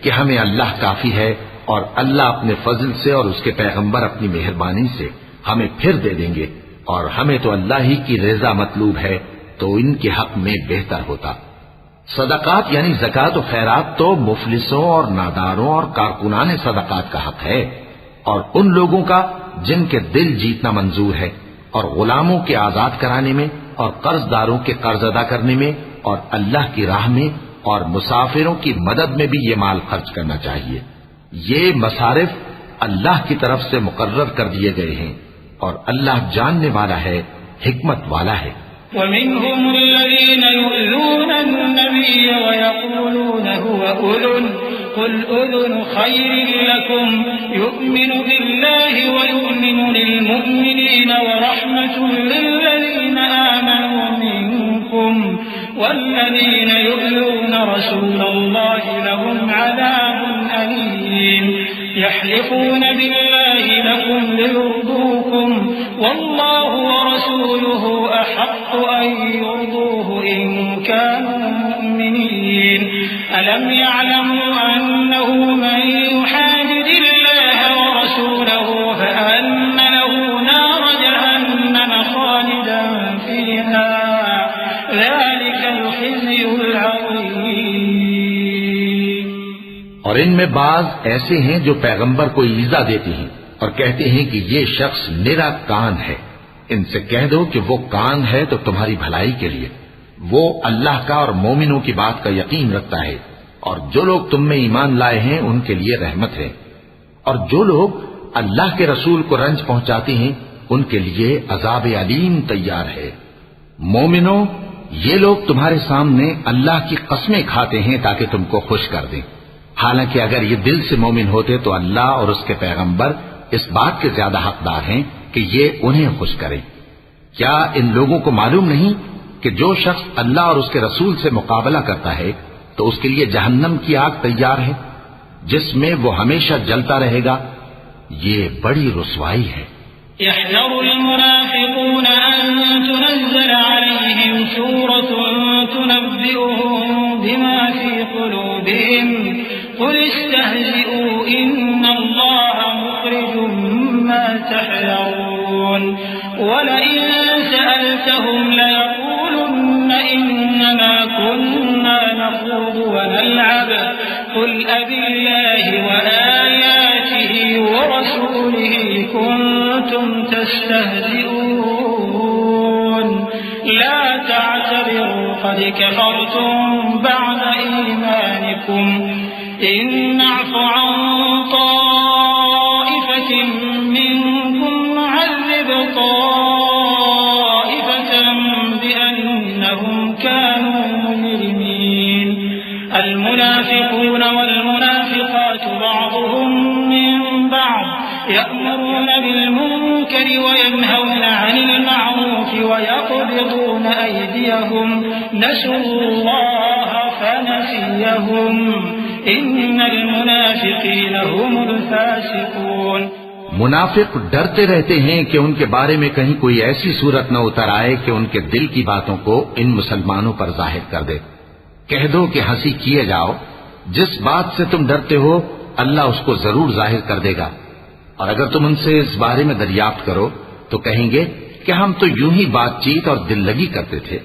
کہ ہمیں اللہ کافی ہے اور اللہ اپنے فضل سے اور اس کے پیغمبر اپنی مہربانی سے ہمیں پھر دے دیں گے، اور ہمیں تو اللہ ہی کی رضا مطلوب ہے، تو ان کے حق میں بہتر ہوتا. صدقات یعنی زکوٰۃ و خیرات تو مفلسوں اور ناداروں اور کارکنان صدقات کا حق ہے، اور ان لوگوں کا جن کے دل جیتنا منظور ہے، اور غلاموں کے آزاد کرانے میں، اور قرض داروں کے قرض ادا کرنے میں، اور اللہ کی راہ میں، اور مسافروں کی مدد میں بھی یہ مال خرچ کرنا چاہیے. یہ مصارف اللہ کی طرف سے مقرر کر دیے گئے ہیں، اور اللہ جاننے والا ہے، حکمت والا ہے. ومنهم الذين يؤذون النبي ويقولون هو أذن قل أذن خير لكم يؤمن بالله ويؤمن للمؤمنين ورحمة للذين آمنوا منكم والذين يؤذون رسول الله لهم عذاب أليم. يحلفون بالله لكم ليرضوكم والله ورسوله أحق أن يرضوه إن كانوا مؤمنين. ألم يعلموا أنه من يحادد الله ورسوله فأن له نار جهنم خالدا فيها ذلك الخزي العظيم. اور ان میں بعض ایسے ہیں جو پیغمبر کو ایذا دیتے ہیں اور کہتے ہیں کہ یہ شخص نرا کان ہے. ان سے کہہ دو کہ وہ کان ہے تو تمہاری بھلائی کے لیے، وہ اللہ کا اور مومنوں کی بات کا یقین رکھتا ہے، اور جو لوگ تم میں ایمان لائے ہیں ان کے لیے رحمت ہے. اور جو لوگ اللہ کے رسول کو رنج پہنچاتے ہیں ان کے لیے عذاب علیم تیار ہے. مومنوں، یہ لوگ تمہارے سامنے اللہ کی قسمیں کھاتے ہیں تاکہ تم کو خوش کر دیں. حالانکہ اگر یہ دل سے مومن ہوتے تو اللہ اور اس کے پیغمبر اس بات کے زیادہ حقدار ہیں کہ یہ انہیں خوش کریں۔ کیا ان لوگوں کو معلوم نہیں کہ جو شخص اللہ اور اس کے رسول سے مقابلہ کرتا ہے تو اس کے لیے جہنم کی آگ تیار ہے جس میں وہ ہمیشہ جلتا رہے گا، یہ بڑی رسوائی ہے۔ يحذر المنافقون أن تنزل عليهم سورة تنبئهم بما في قلوبهم قل استهزئوا إن الله مخرج ما تحذرون ولئن سألتهم ليقولن إنما كنا نخوض ونلعب قل أبالله وآياته ورسوله كنتم تستهزئون لا تعتبروا قد كفرتم بعد إيمانكم إن نعف عن طائفة منكم نعذب طائفة بأنهم كانوا مجرمين المنافقون والمنافقات بعضهم من بعض يأمرون بالمنكر وينهون عن المعروف ويقبضون أيديهم نسوا الله فنسيهم إن المنافقين هم الفاسقون۔ منافق ڈرتے رہتے ہیں کہ ان کے بارے میں کہیں کوئی ایسی صورت نہ اتر آئے کہ ان کے دل کی باتوں کو ان مسلمانوں پر ظاہر کر دے۔ کہہ دو کہ ہنسی کیے جاؤ، جس بات سے تم ڈرتے ہو اللہ اس کو ضرور ظاہر کر دے گا، اور اگر تم ان سے اس بارے میں دریافت کرو تو کہیں گے کہ ہم تو یوں ہی بات چیت اور دل لگی کرتے تھے۔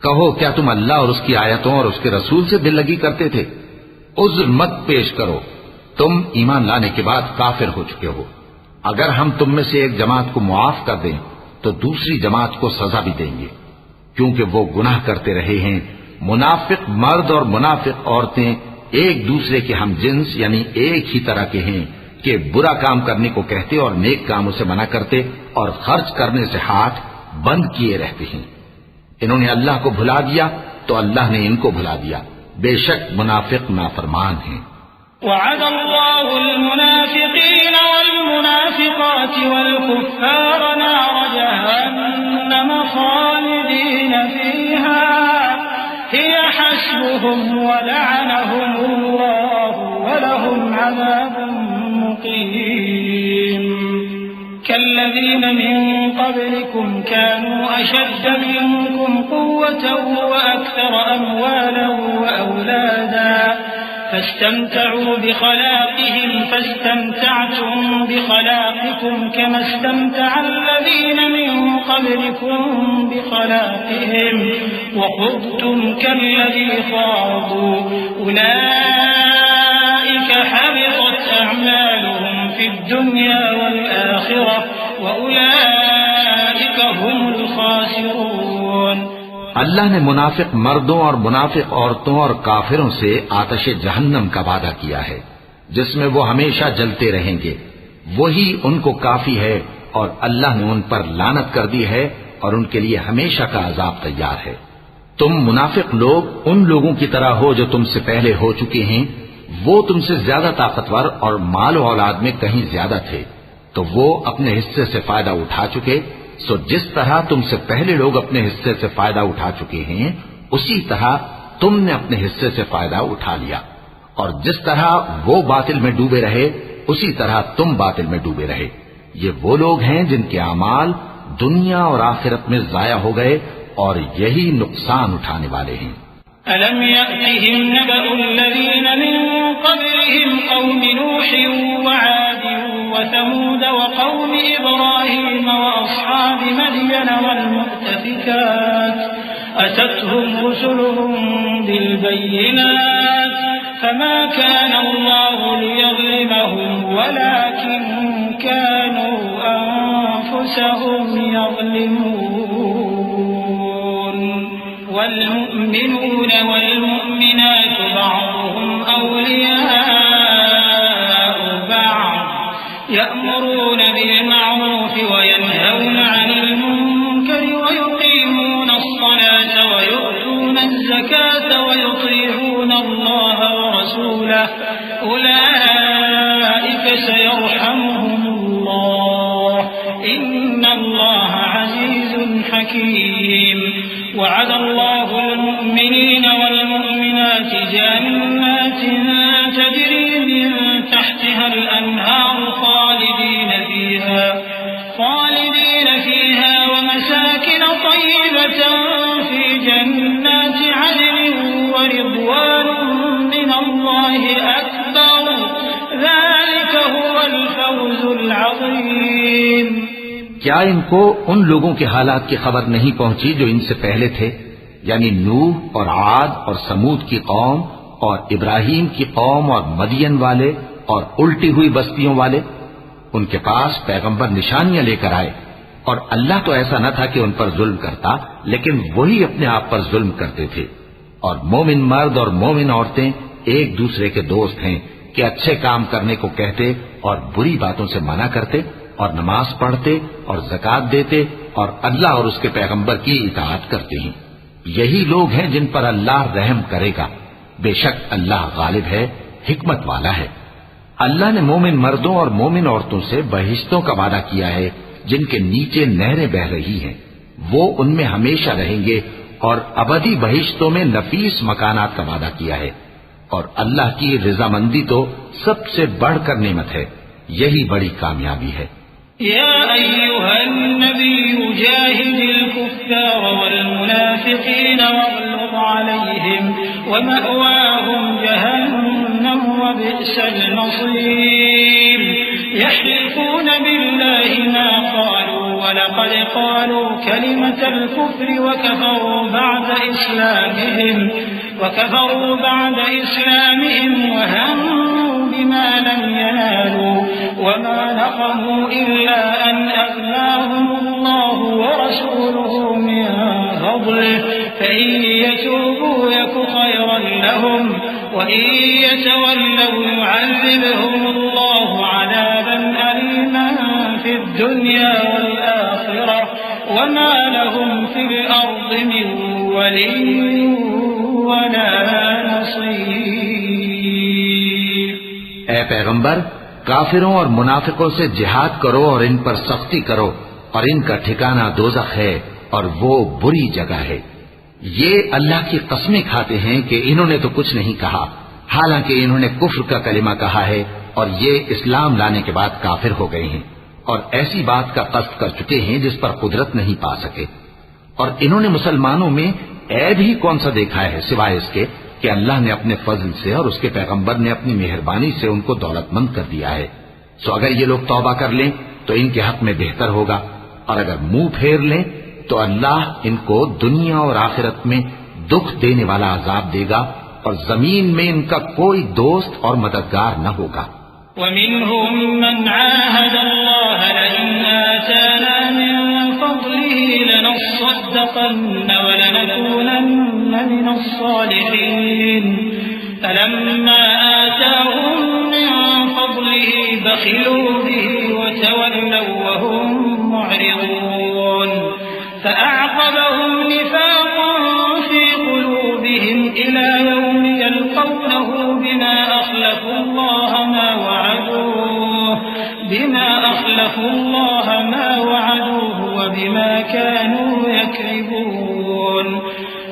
کہو کیا تم اللہ اور اس کی آیتوں اور اس کے رسول سے دل لگی کرتے تھے؟ عذر مت پیش کرو، تم ایمان لانے کے بعد کافر ہو چکے ہو۔ اگر ہم تم میں سے ایک جماعت کو معاف کر دیں تو دوسری جماعت کو سزا بھی دیں گے، کیونکہ وہ گناہ کرتے رہے ہیں۔ منافق مرد اور منافق عورتیں ایک دوسرے کے ہم جنس یعنی ایک ہی طرح کے ہیں کہ برا کام کرنے کو کہتے اور نیک کاموں سے منع کرتے اور خرچ کرنے سے ہاتھ بند کیے رہتے ہیں۔ انہوں نے اللہ کو بھلا دیا تو اللہ نے ان کو بھلا دیا، بے شک منافق نافرمان ہیں۔ وعد الله المنافقين والمنافقات والكفار نار جهنم خالدين فيها هي حسبهم ولعنهم الله ولهم عذاب مقيم كالذين من قبلكم كانوا أشد منكم قوة وأكثر أموالا وأولادا فاستمتعوا بخلاقهم فاستمتعتم بخلاقكم كما استمتع الذين من قبلكم بخلاقهم وخضتم كالذي خاضوا أولئك حبطت أعمالهم في الدنيا والآخرة وأولئك هم الخاسرون۔ اللہ نے منافق مردوں اور منافق عورتوں اور کافروں سے آتش جہنم کا وعدہ کیا ہے جس میں وہ ہمیشہ جلتے رہیں گے، وہی ان کو کافی ہے، اور اللہ نے ان پر لعنت کر دی ہے اور ان کے لیے ہمیشہ کا عذاب تیار ہے۔ تم منافق لوگ ان لوگوں کی طرح ہو جو تم سے پہلے ہو چکے ہیں، وہ تم سے زیادہ طاقتور اور مال و اولاد میں کہیں زیادہ تھے، تو وہ اپنے حصے سے فائدہ اٹھا چکے، سو جس طرح تم سے پہلے لوگ اپنے حصے سے فائدہ اٹھا چکے ہیں اسی طرح تم نے اپنے حصے سے فائدہ اٹھا لیا، اور جس طرح وہ باطل میں ڈوبے رہے اسی طرح تم باطل میں ڈوبے رہے۔ یہ وہ لوگ ہیں جن کے اعمال دنیا اور آخرت میں ضائع ہو گئے اور یہی نقصان اٹھانے والے ہیں۔ أَلَمْ يَأْتِهِمْ نَبَأُ الَّذِينَ مِن قَبْلِهِمْ قَوْمِ نُوحٍ وَعَادٍ وَثَمُودَ وَقَوْمِ إِبْرَاهِيمَ وَأَصْحَابِ مَدْيَنَ وَالْمُؤْتَفِكَاتِ أَتَتْهُمْ رُسُلُهُم بِالْبَيِّنَاتِ فَمَا كَانَ اللَّهُ لِيَظْلِمَهُمْ وَلَكِن كَانُوا أَنفُسَهُمْ يَظْلِمُونَ والمؤمنون والمؤمنات بعضهم أولياء بعض يأمرون بالمعروف وينهون عن المنكر ويقيمون الصلاة ويؤتون الزكاة ويطيعون الله ورسوله أولئك سيرحمهم الله إن الله عزيز حكيم وعد الله المؤمنين والمؤمنات جنات تجري من تحتها الأنهار خالدين فيها ومساكن طيبة في جنات عدن ورضوان من الله أكبر ذلك هو الفوز العظيم. کیا ان کو ان لوگوں کے حالات کی خبر نہیں پہنچی جو ان سے پہلے تھے، یعنی نوح اور عاد اور سمود کی قوم اور ابراہیم کی قوم اور مدین والے اور الٹی ہوئی بستیوں والے؟ ان کے پاس پیغمبر نشانیاں لے کر آئے، اور اللہ تو ایسا نہ تھا کہ ان پر ظلم کرتا، لیکن وہی اپنے آپ پر ظلم کرتے تھے. اور مومن مرد اور مومن عورتیں ایک دوسرے کے دوست ہیں کہ اچھے کام کرنے کو کہتے اور بری باتوں سے منع کرتے اور نماز پڑھتے اور زکوٰۃ دیتے اور اللہ اور اس کے پیغمبر کی اطاعت کرتے ہیں. یہی لوگ ہیں جن پر اللہ رحم کرے گا. بے شک اللہ غالب ہے، حکمت والا ہے. اللہ نے مومن مردوں اور مومن عورتوں سے بہشتوں کا وعدہ کیا ہے جن کے نیچے نہریں بہ رہی ہیں، وہ ان میں ہمیشہ رہیں گے، اور ابدی بہشتوں میں نفیس مکانات کا وعدہ کیا ہے. اور اللہ کی رضامندی تو سب سے بڑھ کر نعمت ہے، یہی بڑی کامیابی ہے. يا أيها النبي جاهد الكفار والمنافقين واغلظ عليهم ومأواهم جهنم وبئس المصير. يحلفون بالله ما قالوا ولقد قالوا كلمة الكفر وكفروا بعد إسلامهم وهموا بما لم ينالوا وما نقموا إلا أن أغناهم الله ورسوله من فضله فإن يتوبوا يك خيرا لهم وإن يتولوا يعذبهم الله عذابا أليما في الدنيا والآخرة وما لهم في الأرض من ولي ولا نصير. اے پیغمبر، کافروں اور منافقوں سے جہاد کرو اور ان پر سختی کرو، اور ان کا ٹھکانہ دوزخ ہے اور وہ بری جگہ ہے. یہ اللہ کی قسمیں کھاتے ہیں کہ انہوں نے تو کچھ نہیں کہا، حالانکہ انہوں نے کفر کا کلمہ کہا ہے اور یہ اسلام لانے کے بعد کافر ہو گئے ہیں، اور ایسی بات کا قصد کر چکے ہیں جس پر قدرت نہیں پا سکے. اور انہوں نے مسلمانوں میں عیب ہی کون سا دیکھا ہے سوائے اس کے کہ اللہ نے اپنے فضل سے اور اس کے پیغمبر نے اپنی مہربانی سے ان کو دولت مند کر دیا ہے. سو اگر یہ لوگ توبہ کر لیں تو ان کے حق میں بہتر ہوگا، اور اگر منہ پھیر لیں تو اللہ ان کو دنیا اور آخرت میں دکھ دینے والا عذاب دے گا، اور زمین میں ان کا کوئی دوست اور مددگار نہ ہوگا. ومنهم من عاهد الله لئن آتانا من فضله لنصدقن ولنكونن من الصالحين فلما آتاهم من فضله بخلوا به وتولوا وهم معرضون فأعقبهم نفاقا في قلوبهم إلى يوم يلقونه بما أخلفوا الله ما وعدوه وبما كانوا يكذبون.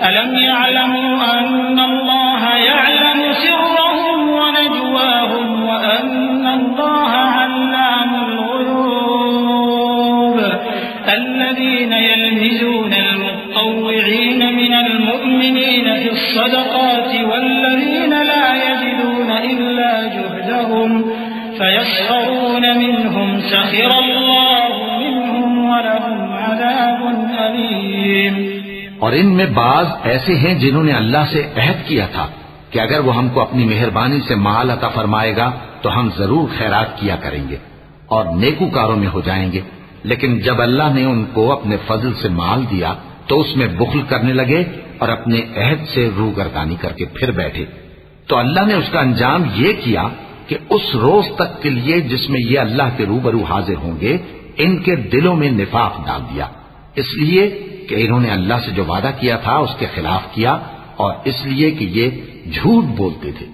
ألم يعلموا أن الله يعلم سرهم ونجواهم وأن الله علام الغيوب. الذين يلمزون المتطوعين من المؤمنين في الصدقات والذين لا يجدون إلا جهدهم فيسخرون منهم سخر الله منهم ولهم عذاب أليم. اور ان میں بعض ایسے ہیں جنہوں نے اللہ سے عہد کیا تھا کہ اگر وہ ہم کو اپنی مہربانی سے مال عطا فرمائے گا تو ہم ضرور خیرات کیا کریں گے اور نیکوکاروں میں ہو جائیں گے، لیکن جب اللہ نے ان کو اپنے فضل سے مال دیا تو اس میں بخل کرنے لگے اور اپنے عہد سے روگردانی کر کے پھر بیٹھے. تو اللہ نے اس کا انجام یہ کیا کہ اس روز تک کے لیے جس میں یہ اللہ کے روبرو حاضر ہوں گے ان کے دلوں میں نفاق ڈال دیا، اس لیے کہ انہوں نے اللہ سے جو وعدہ کیا تھا اس کے خلاف کیا، اور اس لیے کہ یہ جھوٹ بولتے تھے.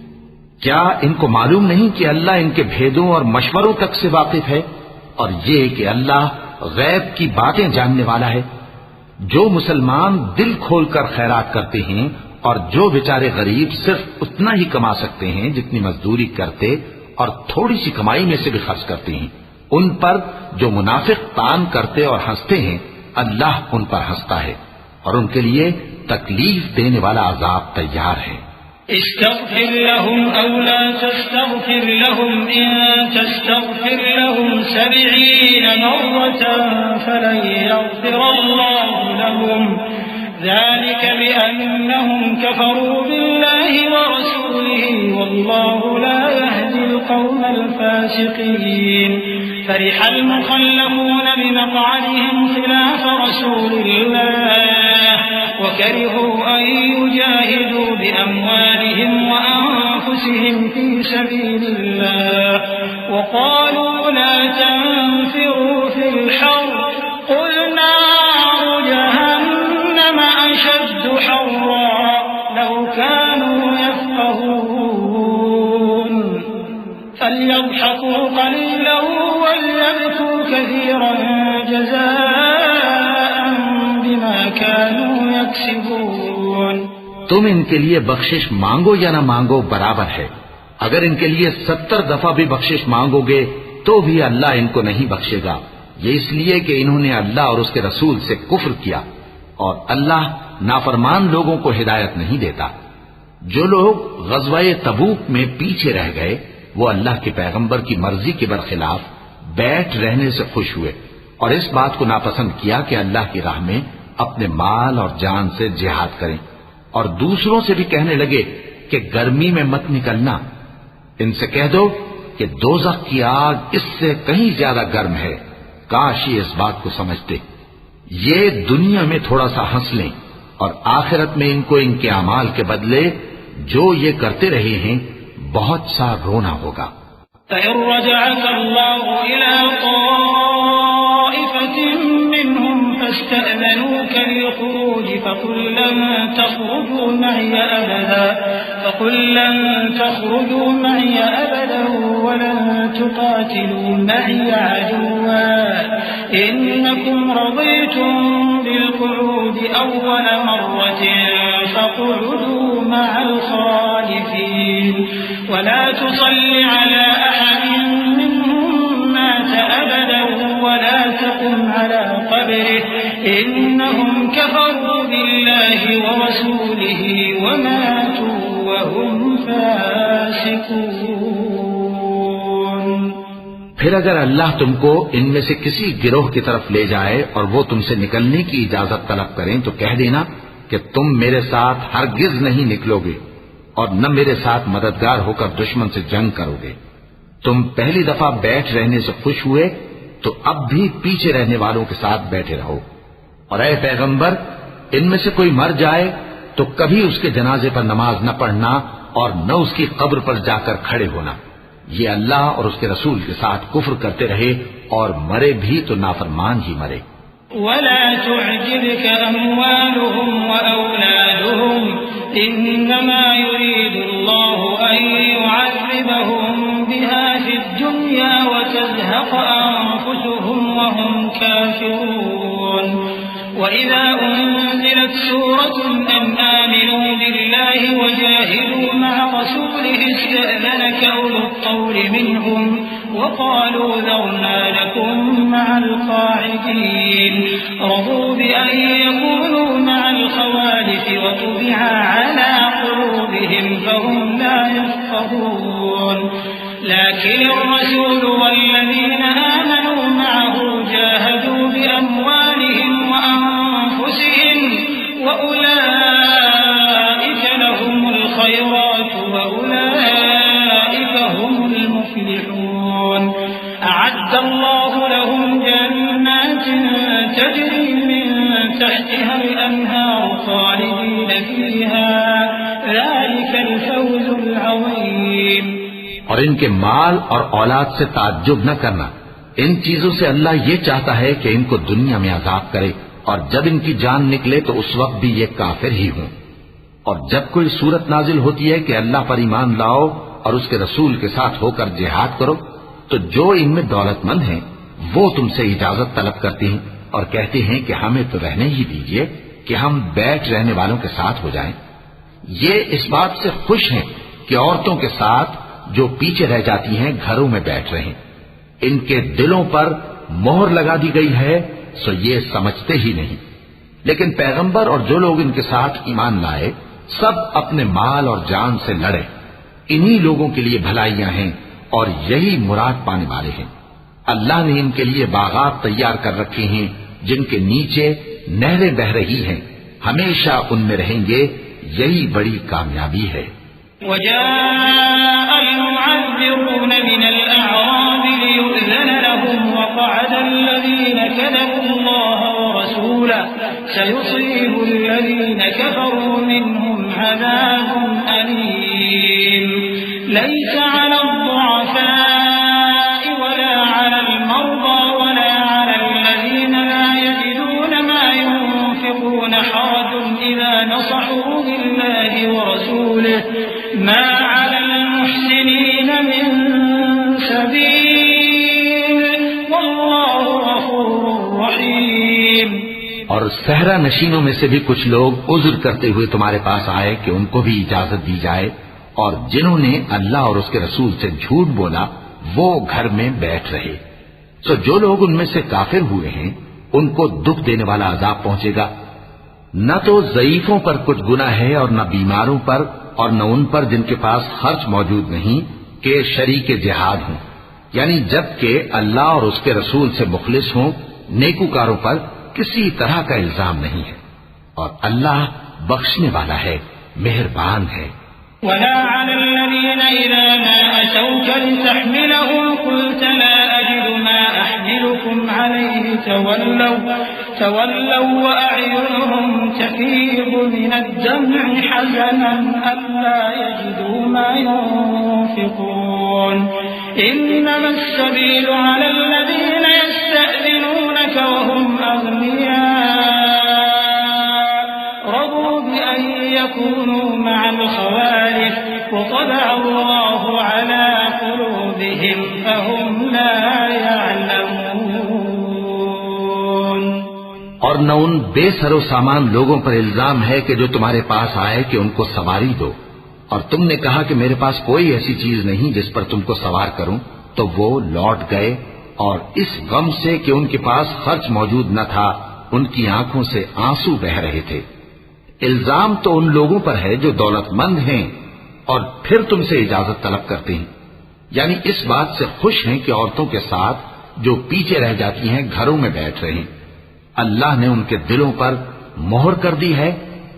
کیا ان کو معلوم نہیں کہ اللہ ان کے بھیدوں اور مشوروں تک سے واقف ہے، اور یہ کہ اللہ غیب کی باتیں جاننے والا ہے؟ جو مسلمان دل کھول کر خیرات کرتے ہیں اور جو بیچارے غریب صرف اتنا ہی کما سکتے ہیں جتنی مزدوری کرتے اور تھوڑی سی کمائی میں سے بھی خرچ کرتے ہیں، ان پر جو منافق تان کرتے اور ہنستے ہیں اللہ ان پر ہنستا ہے اور ان کے لیے تکلیف دینے والا عذاب تیار ہے۔ استغفر لهم أو لا تستغفر لهم إن تستغفر لهم 70 مرة فلن يغفر الله لهم ذلك بأنهم كفروا بالله ورسوله والله لا يهدي القوم الفاسقين فرح المخلفون بمقعدهم خلاف رسول الله وكرهوا أن يجاهدوا بأموالهم وأنفسهم في سبيل الله وقالوا لا تنفروا في الحر قل نار جهنم أشد حرا لو كانوا يفقهون فليضحكوا قليلا وليبكوا كثيرا جزاء بما كانوا يكسبون۔ تم ان کے لیے بخشش مانگو یا نہ مانگو برابر ہے، اگر ان کے لیے 70 دفعہ بھی بخشش مانگو گے تو بھی اللہ ان کو نہیں بخشے گا، یہ اس لیے کہ انہوں نے اللہ اور اس کے رسول سے کفر کیا، اور اللہ نافرمان لوگوں کو ہدایت نہیں دیتا۔ جو لوگ غزوہ تبوک میں پیچھے رہ گئے وہ اللہ کے پیغمبر کی مرضی کے برخلاف بیٹھ رہنے سے خوش ہوئے اور اس بات کو ناپسند کیا کہ اللہ کی راہ میں اپنے مال اور جان سے جہاد کریں، اور دوسروں سے بھی کہنے لگے کہ گرمی میں مت نکلنا، ان سے کہہ دو کہ دوزخ کی آگ اس سے کہیں زیادہ گرم ہے، کاش یہ اس بات کو سمجھتے۔ یہ دنیا میں تھوڑا سا ہنس لیں اور آخرت میں ان کو ان کے اعمال کے بدلے جو یہ کرتے رہے ہیں بہت سا رونا ہوگا۔ فإن رجعك الله إلى طائفة منهم فاستأذنوك للخروج فقل لن تخرجوا معي أبدا ولن تقاتلوا معي عدوا إنكم رضيتم بالقعود أول مرة فاقعدوا مع الخالفين ولا تصل على أحد منهم مات أبدا ولا تقم على قبره إنهم كفروا بالله ورسوله وماتوا وهم فاسقون۔ پھر اگر اللہ تم کو ان میں سے کسی گروہ کی طرف لے جائے اور وہ تم سے نکلنے کی اجازت طلب کریں تو کہہ دینا کہ تم میرے ساتھ ہرگز نہیں نکلو گے اور نہ میرے ساتھ مددگار ہو کر دشمن سے جنگ کرو گے۔ تم پہلی دفعہ بیٹھ رہنے سے خوش ہوئے تو اب بھی پیچھے رہنے والوں کے ساتھ بیٹھے رہو، اور اے پیغمبر ان میں سے کوئی مر جائے تو کبھی اس کے جنازے پر نماز نہ پڑھنا اور نہ اس کی قبر پر جا کر کھڑے ہونا، یہ اللہ اور اس کے رسول کے ساتھ کفر کرتے رہے اور مرے بھی تو نافرمان ہی مرے۔ ولا تعجبك أموالهم وأولادهم إنما يريد الله أن يعذبهم بها في الدنيا وتزهق أنفسهم وهم كافرون وإذا أنزلت سورة أن آمنوا بالله وجاهدوا مع رسوله استأذنك أولو الطول منهم وقالوا ذرنا لكم مع القاعدين رضوا بأن يكونوا مع الخوالف وطبع على قلوبهم فهم لا يفقهون لكن الرسول والذين آمنوا معه جاهدوا بأموالهم وأنفسهم وأولئك لهم الخيرات وأولئك هم المفلحون أعد الله لهم جنات تجري من تحتها الأنهار خالدين فيها ذلك الفوز العظيم۔ اور ان کے مال اور اولاد سے تعجب نہ کرنا، ان چیزوں سے اللہ یہ چاہتا ہے کہ ان کو دنیا میں عذاب کرے اور جب ان کی جان نکلے تو اس وقت بھی یہ کافر ہی ہوں، اور جب کوئی صورت نازل ہوتی ہے کہ اللہ پر ایمان لاؤ اور اس کے رسول کے ساتھ ہو کر جہاد کرو، تو جو ان میں دولت مند ہیں وہ تم سے اجازت طلب کرتے ہیں اور کہتے ہیں کہ ہمیں تو رہنے ہی دیجئے کہ ہم بیٹھ رہنے والوں کے ساتھ ہو جائیں۔ یہ اس بات سے خوش ہیں کہ عورتوں کے ساتھ جو پیچھے رہ جاتی ہیں گھروں میں بیٹھ رہیں۔ ان کے دلوں پر مہر لگا دی گئی ہے، سو یہ سمجھتے ہی نہیں۔ لیکن پیغمبر اور جو لوگ ان کے ساتھ ایمان لائے سب اپنے مال اور جان سے لڑے، انہی لوگوں کے لیے بھلائیاں ہیں اور یہی مراد پانے والے ہیں۔ اللہ نے ان کے لیے باغات تیار کر رکھے ہیں جن کے نیچے نہریں بہ رہی ہیں، ہمیشہ ان میں رہیں گے، یہی بڑی کامیابی ہے۔ وجاء المعذرون من الأعراب ليؤذن لهم وقعد الذين كذبوا الله ورسوله سيصيب الذين كفروا منهم عذاب أليم ليس على الضعفاء ولا على المرضى ولا على الذين لا يجدون ما ينفقون حرج إذا نصحوا لله ورسوله ما على المحسنين من سبيل والله غفور رحيم۔ اور صحرا نشینوں میں سے بھی کچھ لوگ عذر کرتے ہوئے تمہارے پاس آئے کہ ان کو بھی اجازت دی جائے، اور جنہوں نے اللہ اور اس کے رسول سے جھوٹ بولا وہ گھر میں بیٹھ رہے۔ تو جو لوگ ان میں سے کافر ہوئے ہیں ان کو دکھ دینے والا عذاب پہنچے گا۔ نہ تو ضعیفوں پر کچھ گناہ ہے اور نہ بیماروں پر اور نہ ان پر جن کے پاس خرچ موجود نہیں کہ شریک جہاد ہوں، یعنی جب کہ اللہ اور اس کے رسول سے مخلص ہوں، نیکوکاروں پر کسی طرح کا الزام نہیں ہے، اور اللہ بخشنے والا ہے، مہربان ہے۔ ولا على الذين إذا ما أتوك لتحملهم قلت لا أجد ما أحملكم عليه تولوا وأعينهم تفيض من الدمع حزنا ألا يجدوا ما ينفقون إنما السبيل على الذين يستأذنونك وهم أغنياء رضوا بأن يكونوا مع الخوالف وطبع الله على قلوبهم فهم لا يعلمون۔ اور نہ ان بے سر و سامان لوگوں پر الزام ہے کہ جو تمہارے پاس آئے کہ ان کو سواری دو، اور تم نے کہا کہ میرے پاس کوئی ایسی چیز نہیں جس پر تم کو سوار کروں، تو وہ لوٹ گئے، اور اس غم سے کہ ان کے پاس خرچ موجود نہ تھا ان کی آنکھوں سے آنسو بہ رہے تھے۔ الزام تو ان لوگوں پر ہے جو دولت مند ہیں اور پھر تم سے اجازت طلب کرتے ہیں، یعنی اس بات سے خوش ہیں کہ عورتوں کے ساتھ جو پیچھے رہ جاتی ہیں گھروں میں بیٹھ رہے ہیں۔ اللہ نے ان کے دلوں پر مہر کر دی ہے،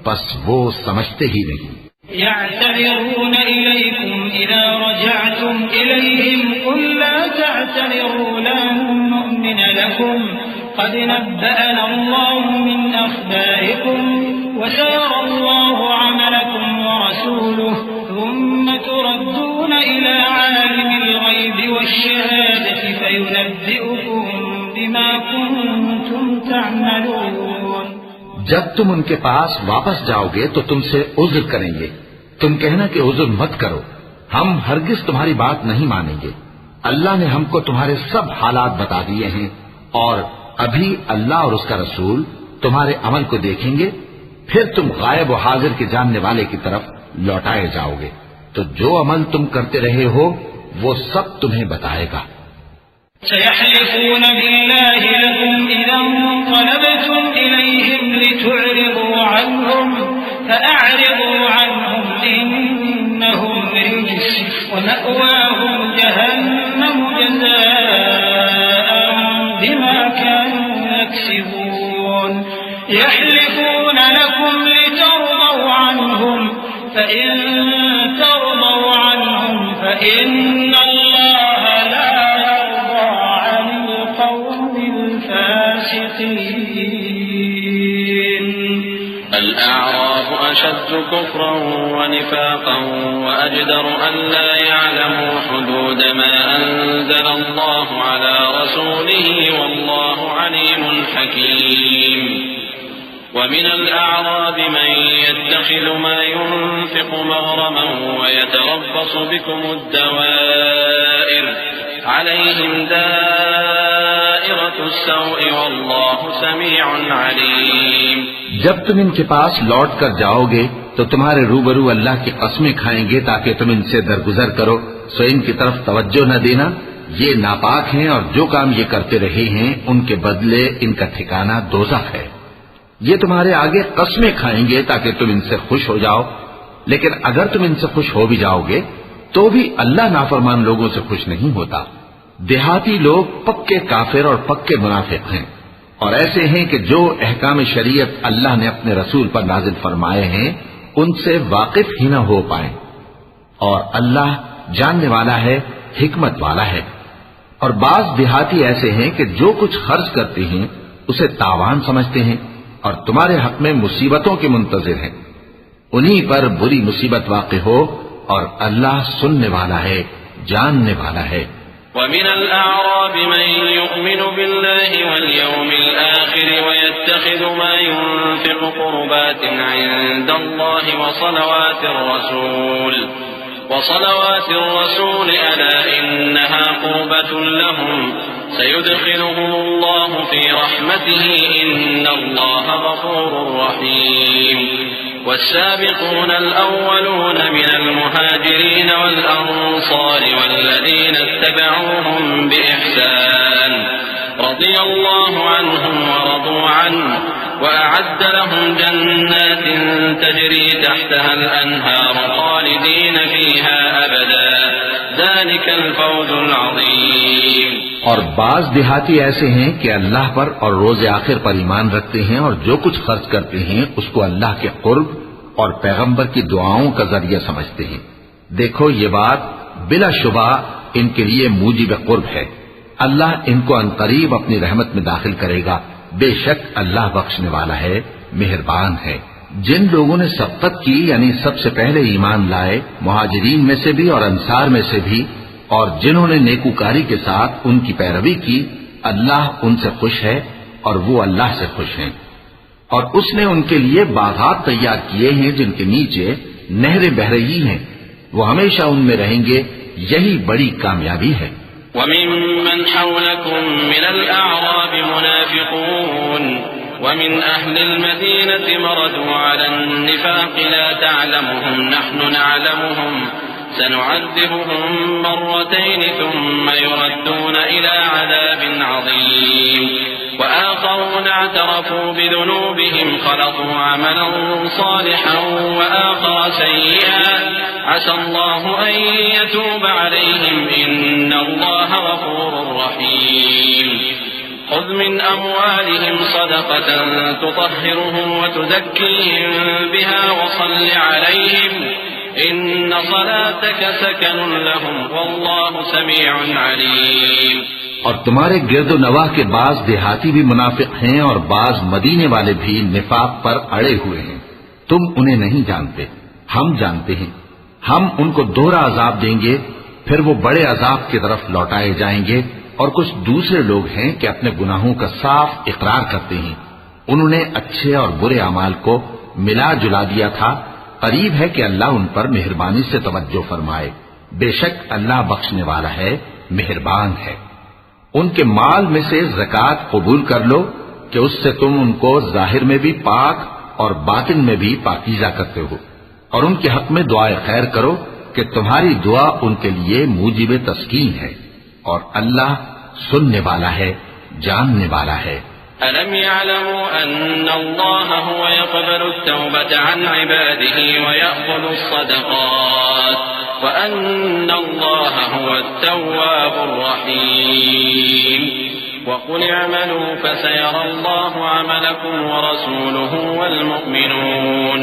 پس وہ سمجھتے ہی نہیں۔ يعتذرون إليكم إذا رجعتم إليهم قل لا تعتذروا لن نؤمن لكم قد نبأنا الله من أخباركم وسيرى الله عملكم ورسوله ثم تردون إلى عالم الغيب والشهادة فينبئكم بما كنتم تعملون۔ جب تم ان کے پاس واپس جاؤ گے تو تم سے عذر کریں گے، تم کہنا کہ عذر مت کرو، ہم ہرگز تمہاری بات نہیں مانیں گے۔ اللہ نے ہم کو تمہارے سب حالات بتا دیے ہیں، اور ابھی اللہ اور اس کا رسول تمہارے عمل کو دیکھیں گے، پھر تم غائب و حاضر کے جاننے والے کی طرف لوٹائے جاؤ گے، تو جو عمل تم کرتے رہے ہو وہ سب تمہیں بتائے گا۔ سيحلفون بالله لكم إذا انقلبتم إليهم لتعرضوا عنهم فأعرضوا عنهم إنهم رجس ومأواهم جهنم جزاء بما كانوا يكسبون يحلفون لكم لترضوا عنهم فإن ترضوا عنهم فإن الله لا الأعراب أشد كفرا ونفاقا وأجدر أن لا يعلموا حدود ما أنزل الله على رسوله والله عليم حكيم۔ ومن الأعراب من يتخذ ما ينفق مغرما ويتربص بكم الدوائر عليهم دائرة السوء والله سميع عليم. جب تم ان کے پاس لوٹ کر جاؤ گے تو تمہارے روبرو اللہ کی قسمیں کھائیں گے تاکہ تم ان سے درگزر کرو، سو ان کی طرف توجہ نہ دینا، یہ ناپاک ہیں اور جو کام یہ کرتے رہے ہیں ان کے بدلے ان کا ٹھکانہ دوزخ ہے. یہ تمہارے آگے قسمیں کھائیں گے تاکہ تم ان سے خوش ہو جاؤ، لیکن اگر تم ان سے خوش ہو بھی جاؤ گے تو بھی اللہ نافرمان لوگوں سے خوش نہیں ہوتا. دیہاتی لوگ پکے کافر اور پکے منافق ہیں، اور ایسے ہیں کہ جو احکام شریعت اللہ نے اپنے رسول پر نازل فرمائے ہیں ان سے واقف ہی نہ ہو پائیں. اور اللہ جاننے والا ہے، حکمت والا ہے. اور بعض دیہاتی ایسے ہیں کہ جو کچھ خرچ کرتے ہیں اسے تاوان سمجھتے ہیں اور تمہارے حق میں مصیبتوں کے منتظر ہیں. انہی پر بری مصیبت واقع ہو اور اللہ سننے والا ہے، جاننے والا ہے. ومن الأعراب من يؤمن بالله واليوم الآخر ويتخذ ما ينفق قربات عند الله وصلوات الرسول ألا إنها قربة لهم سيدخلهم الله في رحمته إن الله غفور رحيم. والسابقون الأولون من المهاجرين والأنصار والذين اتبعوهم بإحسان رضي الله عنهم ورضوا عنه وأعد لهم جنات تجري تحتها الأنهار خالدين فيها أبدا ذلك الفوز العظيم. اور بعض دیہاتی ایسے ہیں کہ اللہ پر اور روز آخر پر ایمان رکھتے ہیں اور جو کچھ خرچ کرتے ہیں اس کو اللہ کے قرب اور پیغمبر کی دعاؤں کا ذریعہ سمجھتے ہیں. دیکھو یہ بات بلا شبہ ان کے لیے موجب قرب ہے. اللہ ان کو عنقریب اپنی رحمت میں داخل کرے گا. بے شک اللہ بخشنے والا ہے، مہربان ہے. جن لوگوں نے سبقت کی یعنی سب سے پہلے ایمان لائے، مہاجرین میں سے بھی اور انصار میں سے بھی، اور جنہوں نے نیکوکاری کے ساتھ ان کی پیروی کی، اللہ ان سے خوش ہے اور وہ اللہ سے خوش ہیں. اور اس نے ان کے لیے باغات تیار کیے ہیں جن کے نیچے نہریں بہہ رہی ہیں، وہ ہمیشہ ان میں رہیں گے. یہی بڑی کامیابی ہے. وَمِمَّنْ حَوْلَكُمْ مِنَ الْأَعْرَابِ مُنَافِقُونَ وَمِنْ أَهْلِ الْمَدِينَةِ مَرَدُوا عَلَى النِّفَاقِ لَا تَعْلَمُهُمْ نَحْنُ نَعْلَمُهُمْ سَنُعَذِّبُهُمْ مَرَّتَيْنِ ثُمَّ يُرَدُّونَ إِلَى عَذَابٍ عَظِيمٍ. وآخرون اعترفوا بذنوبهم خلطوا عملا صالحا وآخر سيئا عسى الله أن يتوب عليهم إن الله غفور رحيم. خذ من أموالهم صدقة تطهرهم وتزكيهم بها وصل عليهم إن صلاتك سكن لهم والله سميع عليم. اور تمہارے گرد و نواح کے بعض دیہاتی بھی منافق ہیں اور بعض مدینے والے بھی نفاق پر اڑے ہوئے ہیں. تم انہیں نہیں جانتے، ہم جانتے ہیں. ہم ان کو دوہرا عذاب دیں گے، پھر وہ بڑے عذاب کی طرف لوٹائے جائیں گے. اور کچھ دوسرے لوگ ہیں کہ اپنے گناہوں کا صاف اقرار کرتے ہیں. انہوں نے اچھے اور برے اعمال کو ملا جلا دیا تھا. قریب ہے کہ اللہ ان پر مہربانی سے توجہ فرمائے. بے شک اللہ بخشنے والا ہے، مہربان ہے. ان کے مال میں سے زکوٰۃ قبول کر لو کہ اس سے تم ان کو ظاہر میں بھی پاک اور باطن میں بھی پاکیزہ کرتے ہو. اور ان کے حق میں دعائے خیر کرو کہ تمہاری دعا ان کے لیے موجب تسکین ہے. اور اللہ سننے والا ہے، جاننے والا ہے. أَلَمْ يَعْلَمُوا أَنَّ اللَّهَ هُوَ يَقْبَلُ التَّوْبَةَ عَنْ عِبَادِهِ وَيَأْخُذُ الصَّدَقَاتِ وَأَنَّ اللَّهَ هُوَ التَّوَّابُ الرَّحِيمُ. وَقُلِ اعْمَلُوا فَسَيَرَى اللَّهُ عَمَلَكُمْ وَرَسُولُهُ وَالْمُؤْمِنُونَ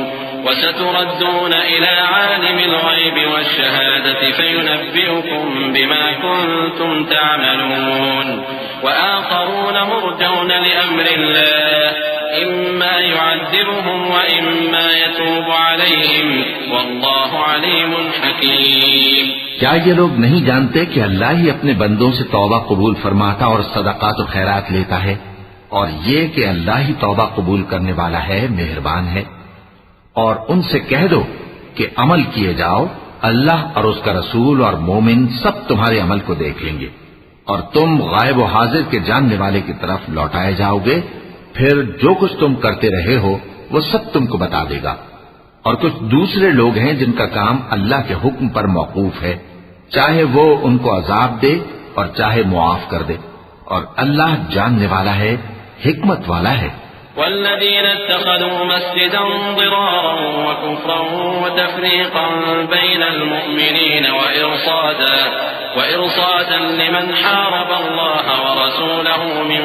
وَسَتُرَدُّونَ إِلَى عَالِمِ الْغَيْبِ وَالشَّهَادَةِ فَيُنَبِّئُكُم بِمَا كُنتُمْ تَعْمَلُونَ. وآخرون مرجون لأمر الله إما يعذبهم وإما يتوب عليهم والله عليم حكيم. کیا یہ لوگ نہیں جانتے کہ اللہ ہی اپنے بندوں سے توبہ قبول فرماتا اور صدقات و خیرات لیتا ہے؟ اور یہ کہ اللہ ہی توبہ قبول کرنے والا ہے، مہربان ہے۔ اور ان سے کہہ دو کہ عمل کیے جاؤ، اللہ اور اس کا رسول اور مومن سب تمہارے عمل کو دیکھ لیں گے، اور تم غائب و حاضر کے جاننے والے کی طرف لوٹائے جاؤ گے، پھر جو کچھ تم کرتے رہے ہو وہ سب تم کو بتا دے گا۔ اور کچھ دوسرے لوگ ہیں جن کا کام اللہ کے حکم پر موقوف ہے، چاہے وہ ان کو عذاب دے اور چاہے معاف کر دے، اور اللہ جاننے والا ہے، حکمت والا ہے۔ والذين اتخذوا مسجدا ضرارا وكفرا وتفريقا بين المؤمنين وإرصادا لمن حارب الله ورسوله من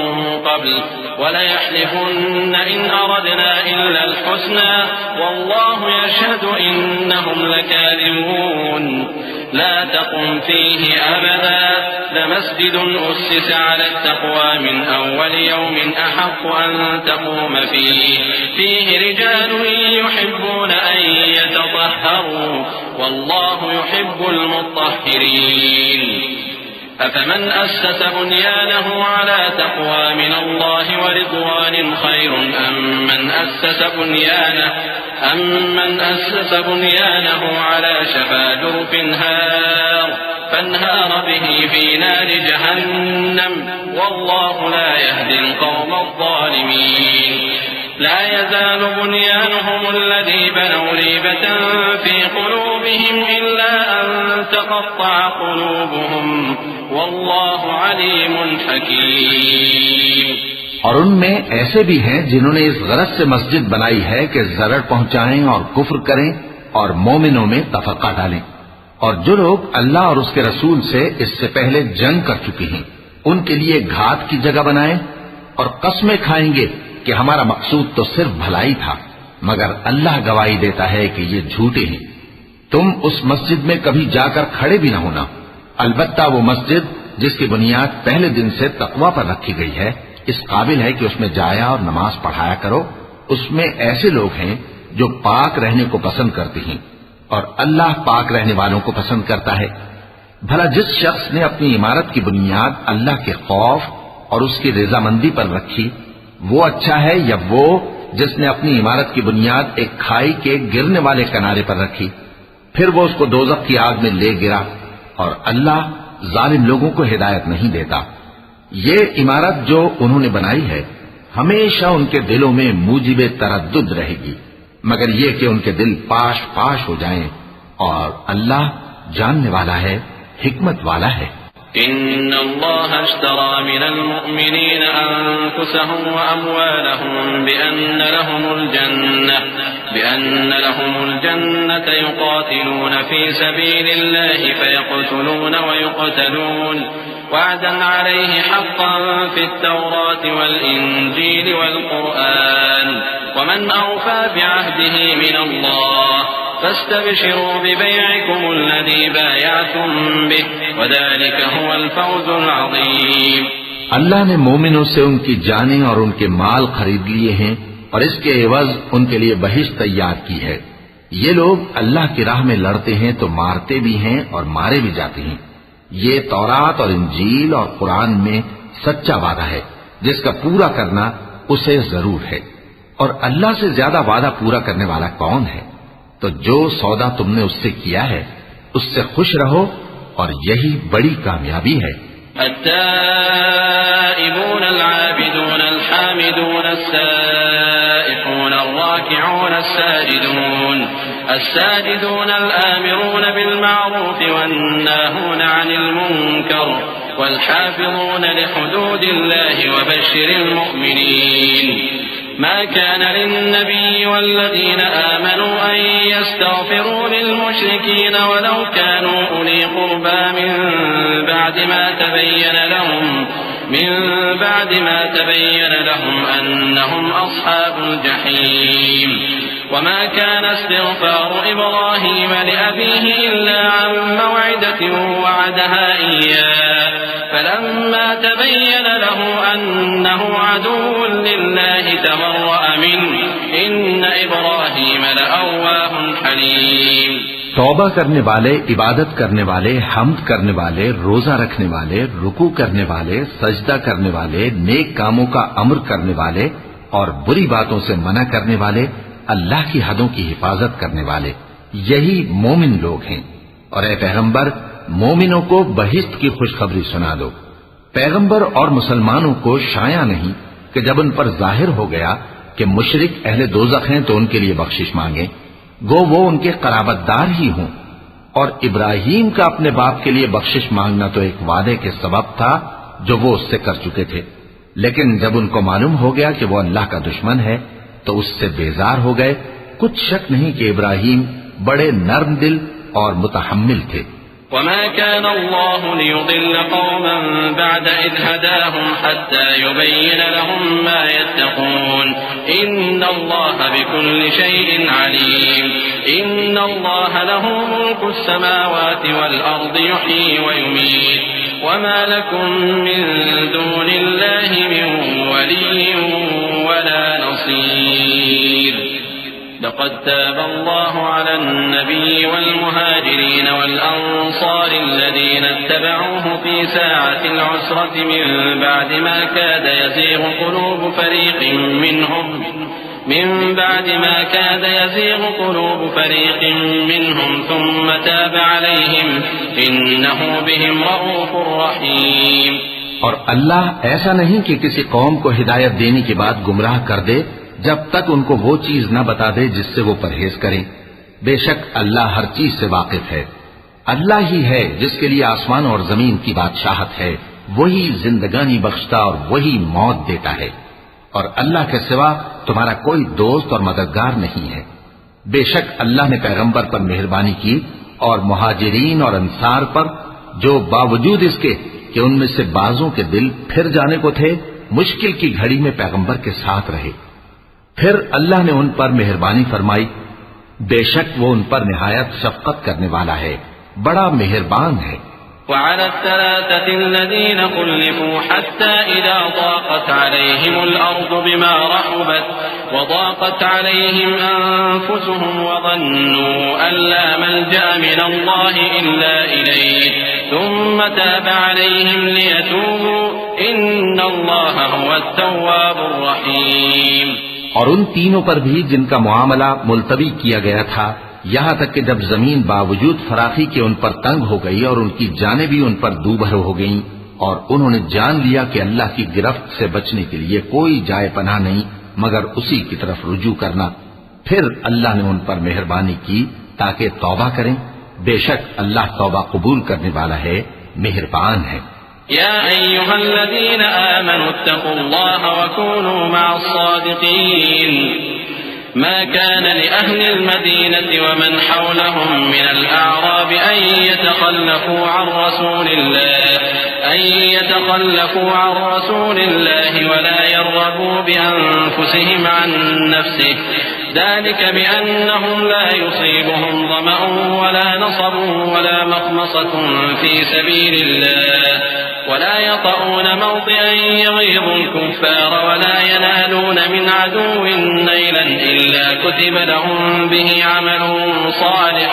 قبل وليحلفن إن أردنا إلا الحسنى والله يشهد إنهم لكاذبون لا تقم فيه أبدا لمسجد أسس على التقوى من أول يوم أحق أن تقوم فيه رجال يحبون أن يتطهروا والله يحب المطهرين أفمن أسس بنيانه على تقوى من الله ورضوان خير أم من أسس بنيانه على شفا جرف فانهار به في نار جهنم والله لا يهدي القوم الظالمين لا يزال بنيانهم الذي بنوا ريبة في قلوبهم إلا أن تقطع قلوبهم والله عليم حكيم۔ اور ان میں ایسے بھی ہیں جنہوں نے اس غرض سے مسجد بنائی ہے کہ ضرر پہنچائیں اور کفر کریں اور مومنوں میں تفرقہ ڈالیں، اور جو لوگ اللہ اور اس کے رسول سے اس سے پہلے جنگ کر چکے ہیں ان کے لیے گھات کی جگہ بنائیں، اور قسمیں کھائیں گے کہ ہمارا مقصود تو صرف بھلائی تھا، مگر اللہ گواہی دیتا ہے کہ یہ جھوٹے ہیں۔ تم اس مسجد میں کبھی جا کر کھڑے بھی نہ ہونا، البتہ وہ مسجد جس کی بنیاد پہلے دن سے تقوی پر رکھی گئی ہے اس قابل ہے کہ اس میں جایا اور نماز پڑھایا کرو۔ اس میں ایسے لوگ ہیں جو پاک رہنے کو پسند کرتے ہیں، اور اللہ پاک رہنے والوں کو پسند کرتا ہے۔ بھلا جس شخص نے اپنی عمارت کی بنیاد اللہ کے خوف اور اس کی رضامندی پر رکھی وہ اچھا ہے، یا وہ جس نے اپنی عمارت کی بنیاد ایک کھائی کے گرنے والے کنارے پر رکھی، پھر وہ اس کو دوزخ کی آگ میں لے گرا، اور اللہ ظالم لوگوں کو ہدایت نہیں دیتا۔ یہ عمارت جو انہوں نے بنائی ہے ہمیشہ ان کے دلوں میں موجب تردد رہے گی، مگر یہ کہ ان کے دل پاش پاش ہو جائیں، اور اللہ جاننے والا ہے، حکمت والا ہے۔ إن الله اشترى من المؤمنين أنفسهم وأموالهم بأن لهم الجنة يقاتلون في سبيل الله فيقتلون ويقتلون وعدا عليه حقا في التوراة والإنجيل والقرآن ومن أوفى بعهده من الله فاستبشروا ببيعكم الذي بايعتم به وذلك هو الفوز العظيم۔ اللہ نے مومنوں سے ان کی جانیں اور ان کے مال خرید لیے ہیں، اور اس کے عوض ان کے لیے بہشت تیار کی ہے۔ یہ لوگ اللہ کی راہ میں لڑتے ہیں تو مارتے بھی ہیں اور مارے بھی جاتے ہیں۔ یہ تورات اور انجیل اور قرآن میں سچا وعدہ ہے جس کا پورا کرنا اسے ضرور ہے، اور اللہ سے زیادہ وعدہ پورا کرنے والا کون ہے؟ تو جو سودا تم نے اس سے کیا ہے اس سے خوش رہو، اور یہی بڑی کامیابی ہے۔ التائبون العابدون الحامدون السائحون الراكعون الساجدون الآمرون بالمعروف والناهون عن المنكر والحافظون لحدود الله وبشر المؤمنين ما كان للنبي والذين آمنوا أن يستغفروا للمشركين ولو كانوا أولي قربى من بعد ما تبين لهم أنهم أصحاب الجحيم وما كان استغفار إبراهيم لأبيه إلا عن موعدة وعدها إياه فلما تبين له أنه عدو لله تبرأ منه إن إبراهيم لأواه حليم۔ توبہ کرنے والے، عبادت کرنے والے، حمد کرنے والے، روزہ رکھنے والے، رکوع کرنے والے، سجدہ کرنے والے، نیک کاموں کا امر کرنے والے اور بری باتوں سے منع کرنے والے، اللہ کی حدوں کی حفاظت کرنے والے، یہی مومن لوگ ہیں۔ اور اے پیغمبر، مومنوں کو بہشت کی خوشخبری سنا دو۔ پیغمبر اور مسلمانوں کو شایع نہیں کہ جب ان پر ظاہر ہو گیا کہ مشرک اہل دوزخ ہیں تو ان کے لیے بخشش مانگیں، گو وہ ان کے قرابت دار ہی ہوں۔ اور ابراہیم کا اپنے باپ کے لیے بخشش مانگنا تو ایک وعدے کے سبب تھا جو وہ اس سے کر چکے تھے، لیکن جب ان کو معلوم ہو گیا کہ وہ اللہ کا دشمن ہے تو اس سے بیزار ہو گئے۔ کچھ شک نہیں کہ ابراہیم بڑے نرم دل اور متحمل تھے۔ وما كان الله ليضل قوما بعد إذ هداهم حتى يبين لهم ما يتقون إن الله بكل شيء عليم إن الله له ملك السماوات والأرض يحيي ويميت وما لكم من دون الله من ولي ولا نصير لقد تاب الله على النبي والمهاجرين والأنصار الذين اتبعوه في ساعة العسرة من بعد ما كاد يزيغ قلوب فريق منهم ثم تاب عليهم إنه بهم رؤوف رحيم۔ اور اللہ ایسا نہیں کہ کسی قوم کو ہدایت دینے کے بعد گمراہ کر دے جب تک ان کو وہ چیز نہ بتا دے جس سے وہ پرہیز کریں۔ بے شک اللہ ہر چیز سے واقف ہے۔ اللہ ہی ہے جس کے لیے آسمان اور زمین کی بادشاہت ہے، وہی زندگانی بخشتا اور وہی موت دیتا ہے، اور اللہ کے سوا تمہارا کوئی دوست اور مددگار نہیں ہے۔ بے شک اللہ نے پیغمبر پر مہربانی کی اور مہاجرین اور انصار پر، جو باوجود اس کے کہ ان میں سے بعضوں کے دل پھر جانے کو تھے، مشکل کی گھڑی میں پیغمبر کے ساتھ رہے۔ پھر اللہ نے ان پر مہربانی فرمائی، بے شک وہ ان پر نہایت شفقت کرنے والا ہے، بڑا مہربان ہے۔ وعلى الثلاثة الذين خلفوا حتى إذا ضاقت عليهم الأرض بما رحبت وضاقت عليهم أنفسهم وظنوا أن لا ملجأ من الله إلا إليه ثم تاب عليهم ليتوبوا إن الله هو التواب الرحيم۔ اور ان تینوں پر بھی جن کا معاملہ ملتوی کیا گیا تھا، یہاں تک کہ جب زمین باوجود فراخی کے ان پر تنگ ہو گئی اور ان کی جانیں بھی ان پر دوبھر ہو گئیں، اور انہوں نے جان لیا کہ اللہ کی گرفت سے بچنے کے لیے کوئی جائے پناہ نہیں مگر اسی کی طرف رجوع کرنا، پھر اللہ نے ان پر مہربانی کی تاکہ توبہ کریں۔ بے شک اللہ توبہ قبول کرنے والا ہے، مہربان ہے۔ يا أيها الذين آمنوا اتقوا الله وكونوا مع الصادقين ما كان لأهل المدينة ومن حولهم من الأعراب أن يتخلفوا عن رسول الله ولا يرغبوا بأنفسهم عن نفسه ذلك بأنهم لا يصيبهم ظمأ ولا نصب ولا مخمصة في سبيل الله ولا يطؤون موطئا يغيظ الكفار ولا ينالون من عدو نيلا إلا كتب لهم به عمل صالح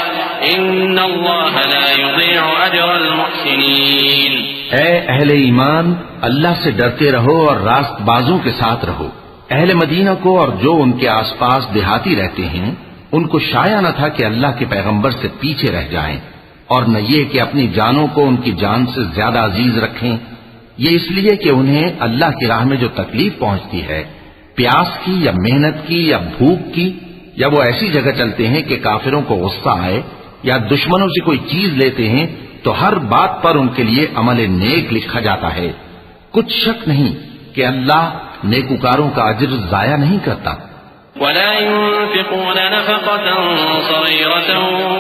إن الله لا يضيع أجر المحسنين۔ اے اہل ایمان، اللہ سے ڈرتے رہو اور راست بازوں کے ساتھ رہو۔ اہل مدینہ کو اور جو ان کے آس پاس دیہاتی رہتے ہیں، ان کو شایع نہ تھا کہ اللہ کے پیغمبر سے پیچھے رہ جائیں، اور نہ یہ کہ اپنی جانوں کو ان کی جان سے زیادہ عزیز رکھیں، یہ اس لیے کہ انہیں اللہ کی راہ میں جو تکلیف پہنچتی ہے، پیاس کی یا محنت کی یا بھوک کی، یا وہ ایسی جگہ چلتے ہیں کہ کافروں کو غصہ آئے یا دشمنوں سے کوئی چیز لیتے ہیں، تو ہر بات پر ان کے لیے عمل نیک لکھا جاتا ہے۔ کچھ شک نہیں کہ اللہ نیکوکاروں کا اجر ضائع نہیں کرتا۔ ولا ينفقون نفقة صغيرة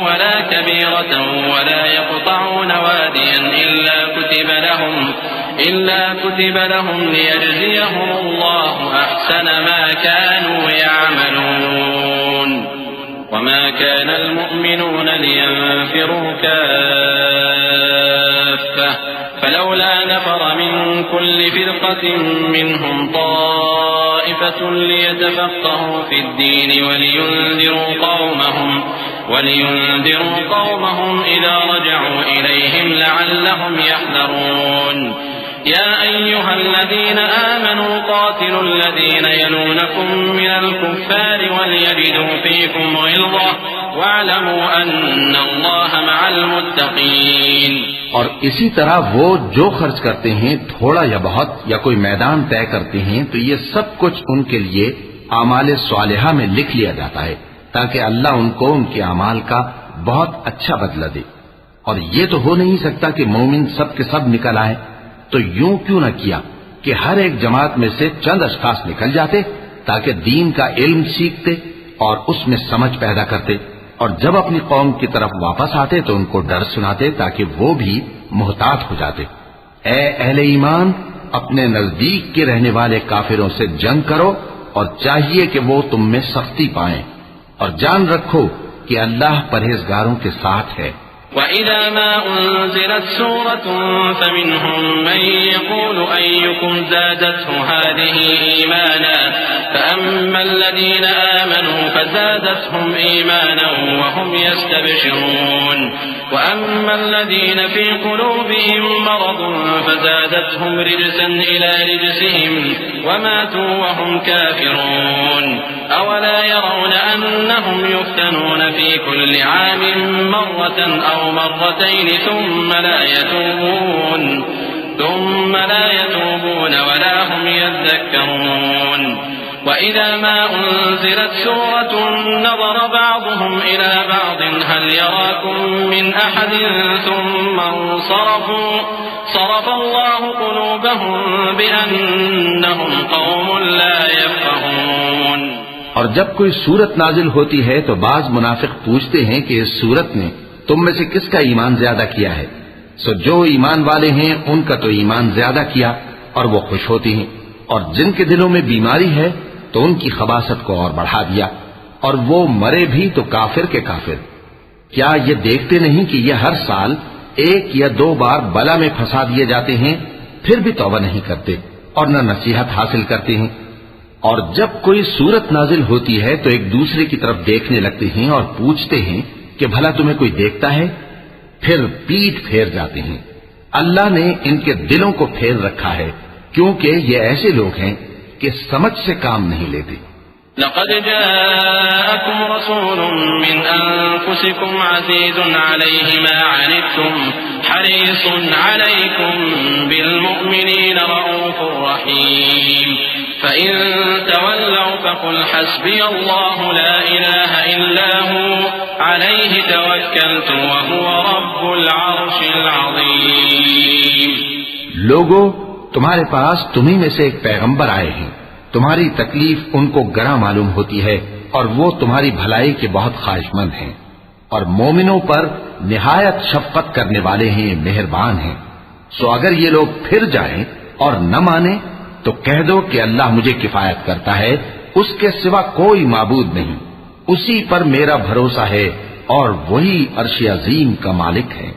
ولا كبيرة ولا يقطعون واديا إلا كتب لهم ليجزيهم الله أحسن ما كانوا يعملون وما كان المؤمنون لينفروا كافة فلولا نفر من كل فرقة منهم طائفة ليتفقهوا في الدين وَلِيُنذِرُوا قَوْمَهُمْ إِذَا رَجَعُوا إِلَيْهِمْ لَعَلَّهُمْ يَحْذَرُونَ يَا أَيُّهَا الَّذِينَ آمَنُوا قَاتِلُوا الَّذِينَ يَلُونَكُم مِّنَ الْكُفَّارِ وَلْيَجِدُوا فِيكُمْ غِلْظَةً وَاعْلَمُوا أَنَّ اللَّهَ مَعَ الْمُتَّقِينَ۔ اور اسی طرح وہ جو خرچ کرتے ہیں تھوڑا یا بہت یا کوئی میدان طے کرتے ہیں تو یہ سب کچھ ان کے لیے اعمال صالحہ میں لکھ لیا جاتا ہے تاکہ اللہ ان کو ان کے اعمال کا بہت اچھا بدلہ دے۔ اور یہ تو ہو نہیں سکتا کہ مومن سب کے سب نکل آئے، تو یوں کیوں نہ کیا کہ ہر ایک جماعت میں سے چند اشخاص نکل جاتے تاکہ دین کا علم سیکھتے اور اس میں سمجھ پیدا کرتے، اور جب اپنی قوم کی طرف واپس آتے تو ان کو ڈر سناتے تاکہ وہ بھی محتاط ہو جاتے۔ اے اہل ایمان، اپنے نزدیک کے رہنے والے کافروں سے جنگ کرو اور چاہیے کہ وہ تم میں سختی پائیں، اور جان رکھو کہ اللہ پرہیزگاروں کے ساتھ ہے۔ وَإِذَا مَا أُنزِلَتْ سُورَةٌ فَمِنْهُمْ مَن يَقُولُ أَيُّكُمْ زَادَتْهُ هَٰذِهِ إِيمَانًا فَأَمَّا الَّذِينَ آمَنُوا فَزَادَتْهُمْ إِيمَانًا وَهُمْ يَسْتَبْشِرُونَ وَأَمَّا الَّذِينَ فِي قُلُوبِهِم مَّرَضٌ فَزَادَتْهُمْ رِجْسًا إِلَىٰ رِجْسِهِمْ وَمَاتُوا وَهُمْ كَافِرُونَ أَوَلَا يَرَوْنَ أَنَّهُمْ يُفْتَنُونَ فِي كُلِّ عَامٍ مرة أو مرتين ثم لا يتوبون ولا هم يذكرون وإذا ما أنزلت سورة نظر بعضهم إلى بعض هل يراكم من أحد ثم انصرفوا صرف الله قلوبهم بأنهم قوم لا يفقهون۔ اور جب کوئی سورت نازل ہوتی ہے تو بعض منافق پوچھتے ہیں کہ اس سورت نے تم میں سے کس کا ایمان زیادہ کیا ہے؟ سو جو ایمان والے ہیں ان کا تو ایمان زیادہ کیا اور وہ خوش ہوتی ہیں، اور جن کے دلوں میں بیماری ہے تو ان کی خباثت کو اور بڑھا دیا، اور وہ مرے بھی تو کافر کے کافر۔ کیا یہ دیکھتے نہیں کہ یہ ہر سال 1 یا 2 بار بلا میں پھنسا دیے جاتے ہیں، پھر بھی توبہ نہیں کرتے اور نہ نصیحت حاصل کرتے ہیں؟ اور جب کوئی سورت نازل ہوتی ہے تو ایک دوسرے کی طرف دیکھنے لگتے ہیں اور پوچھتے ہیں کہ بھلا تمہیں کوئی دیکھتا ہے؟ پھر پیٹھ پھیر جاتے ہیں۔ اللہ نے ان کے دلوں کو پھیر رکھا ہے کیونکہ یہ ایسے لوگ ہیں کہ سمجھ سے کام نہیں لیتے۔ لقد جاءكم رسول من أنفسكم عزيز عليه ما عنتم حريص عليكم بالمؤمنين رؤوف رحيم فإن تولوا فقل حسبي الله لا إله إلا هو عليه توكلت وهو رب العرش العظيم۔ لوگو، تمہارے پاس تمہیں میں سے ایک پیغمبر آئے ہیں، تمہاری تکلیف ان کو گراں معلوم ہوتی ہے اور وہ تمہاری بھلائی کے بہت خواہش مند ہیں، اور مومنوں پر نہایت شفقت کرنے والے ہیں، مہربان ہیں۔ سو اگر یہ لوگ پھر جائیں اور نہ مانیں تو کہہ دو کہ اللہ مجھے کفایت کرتا ہے، اس کے سوا کوئی معبود نہیں، اسی پر میرا بھروسہ ہے اور وہی عرش عظیم کا مالک ہے۔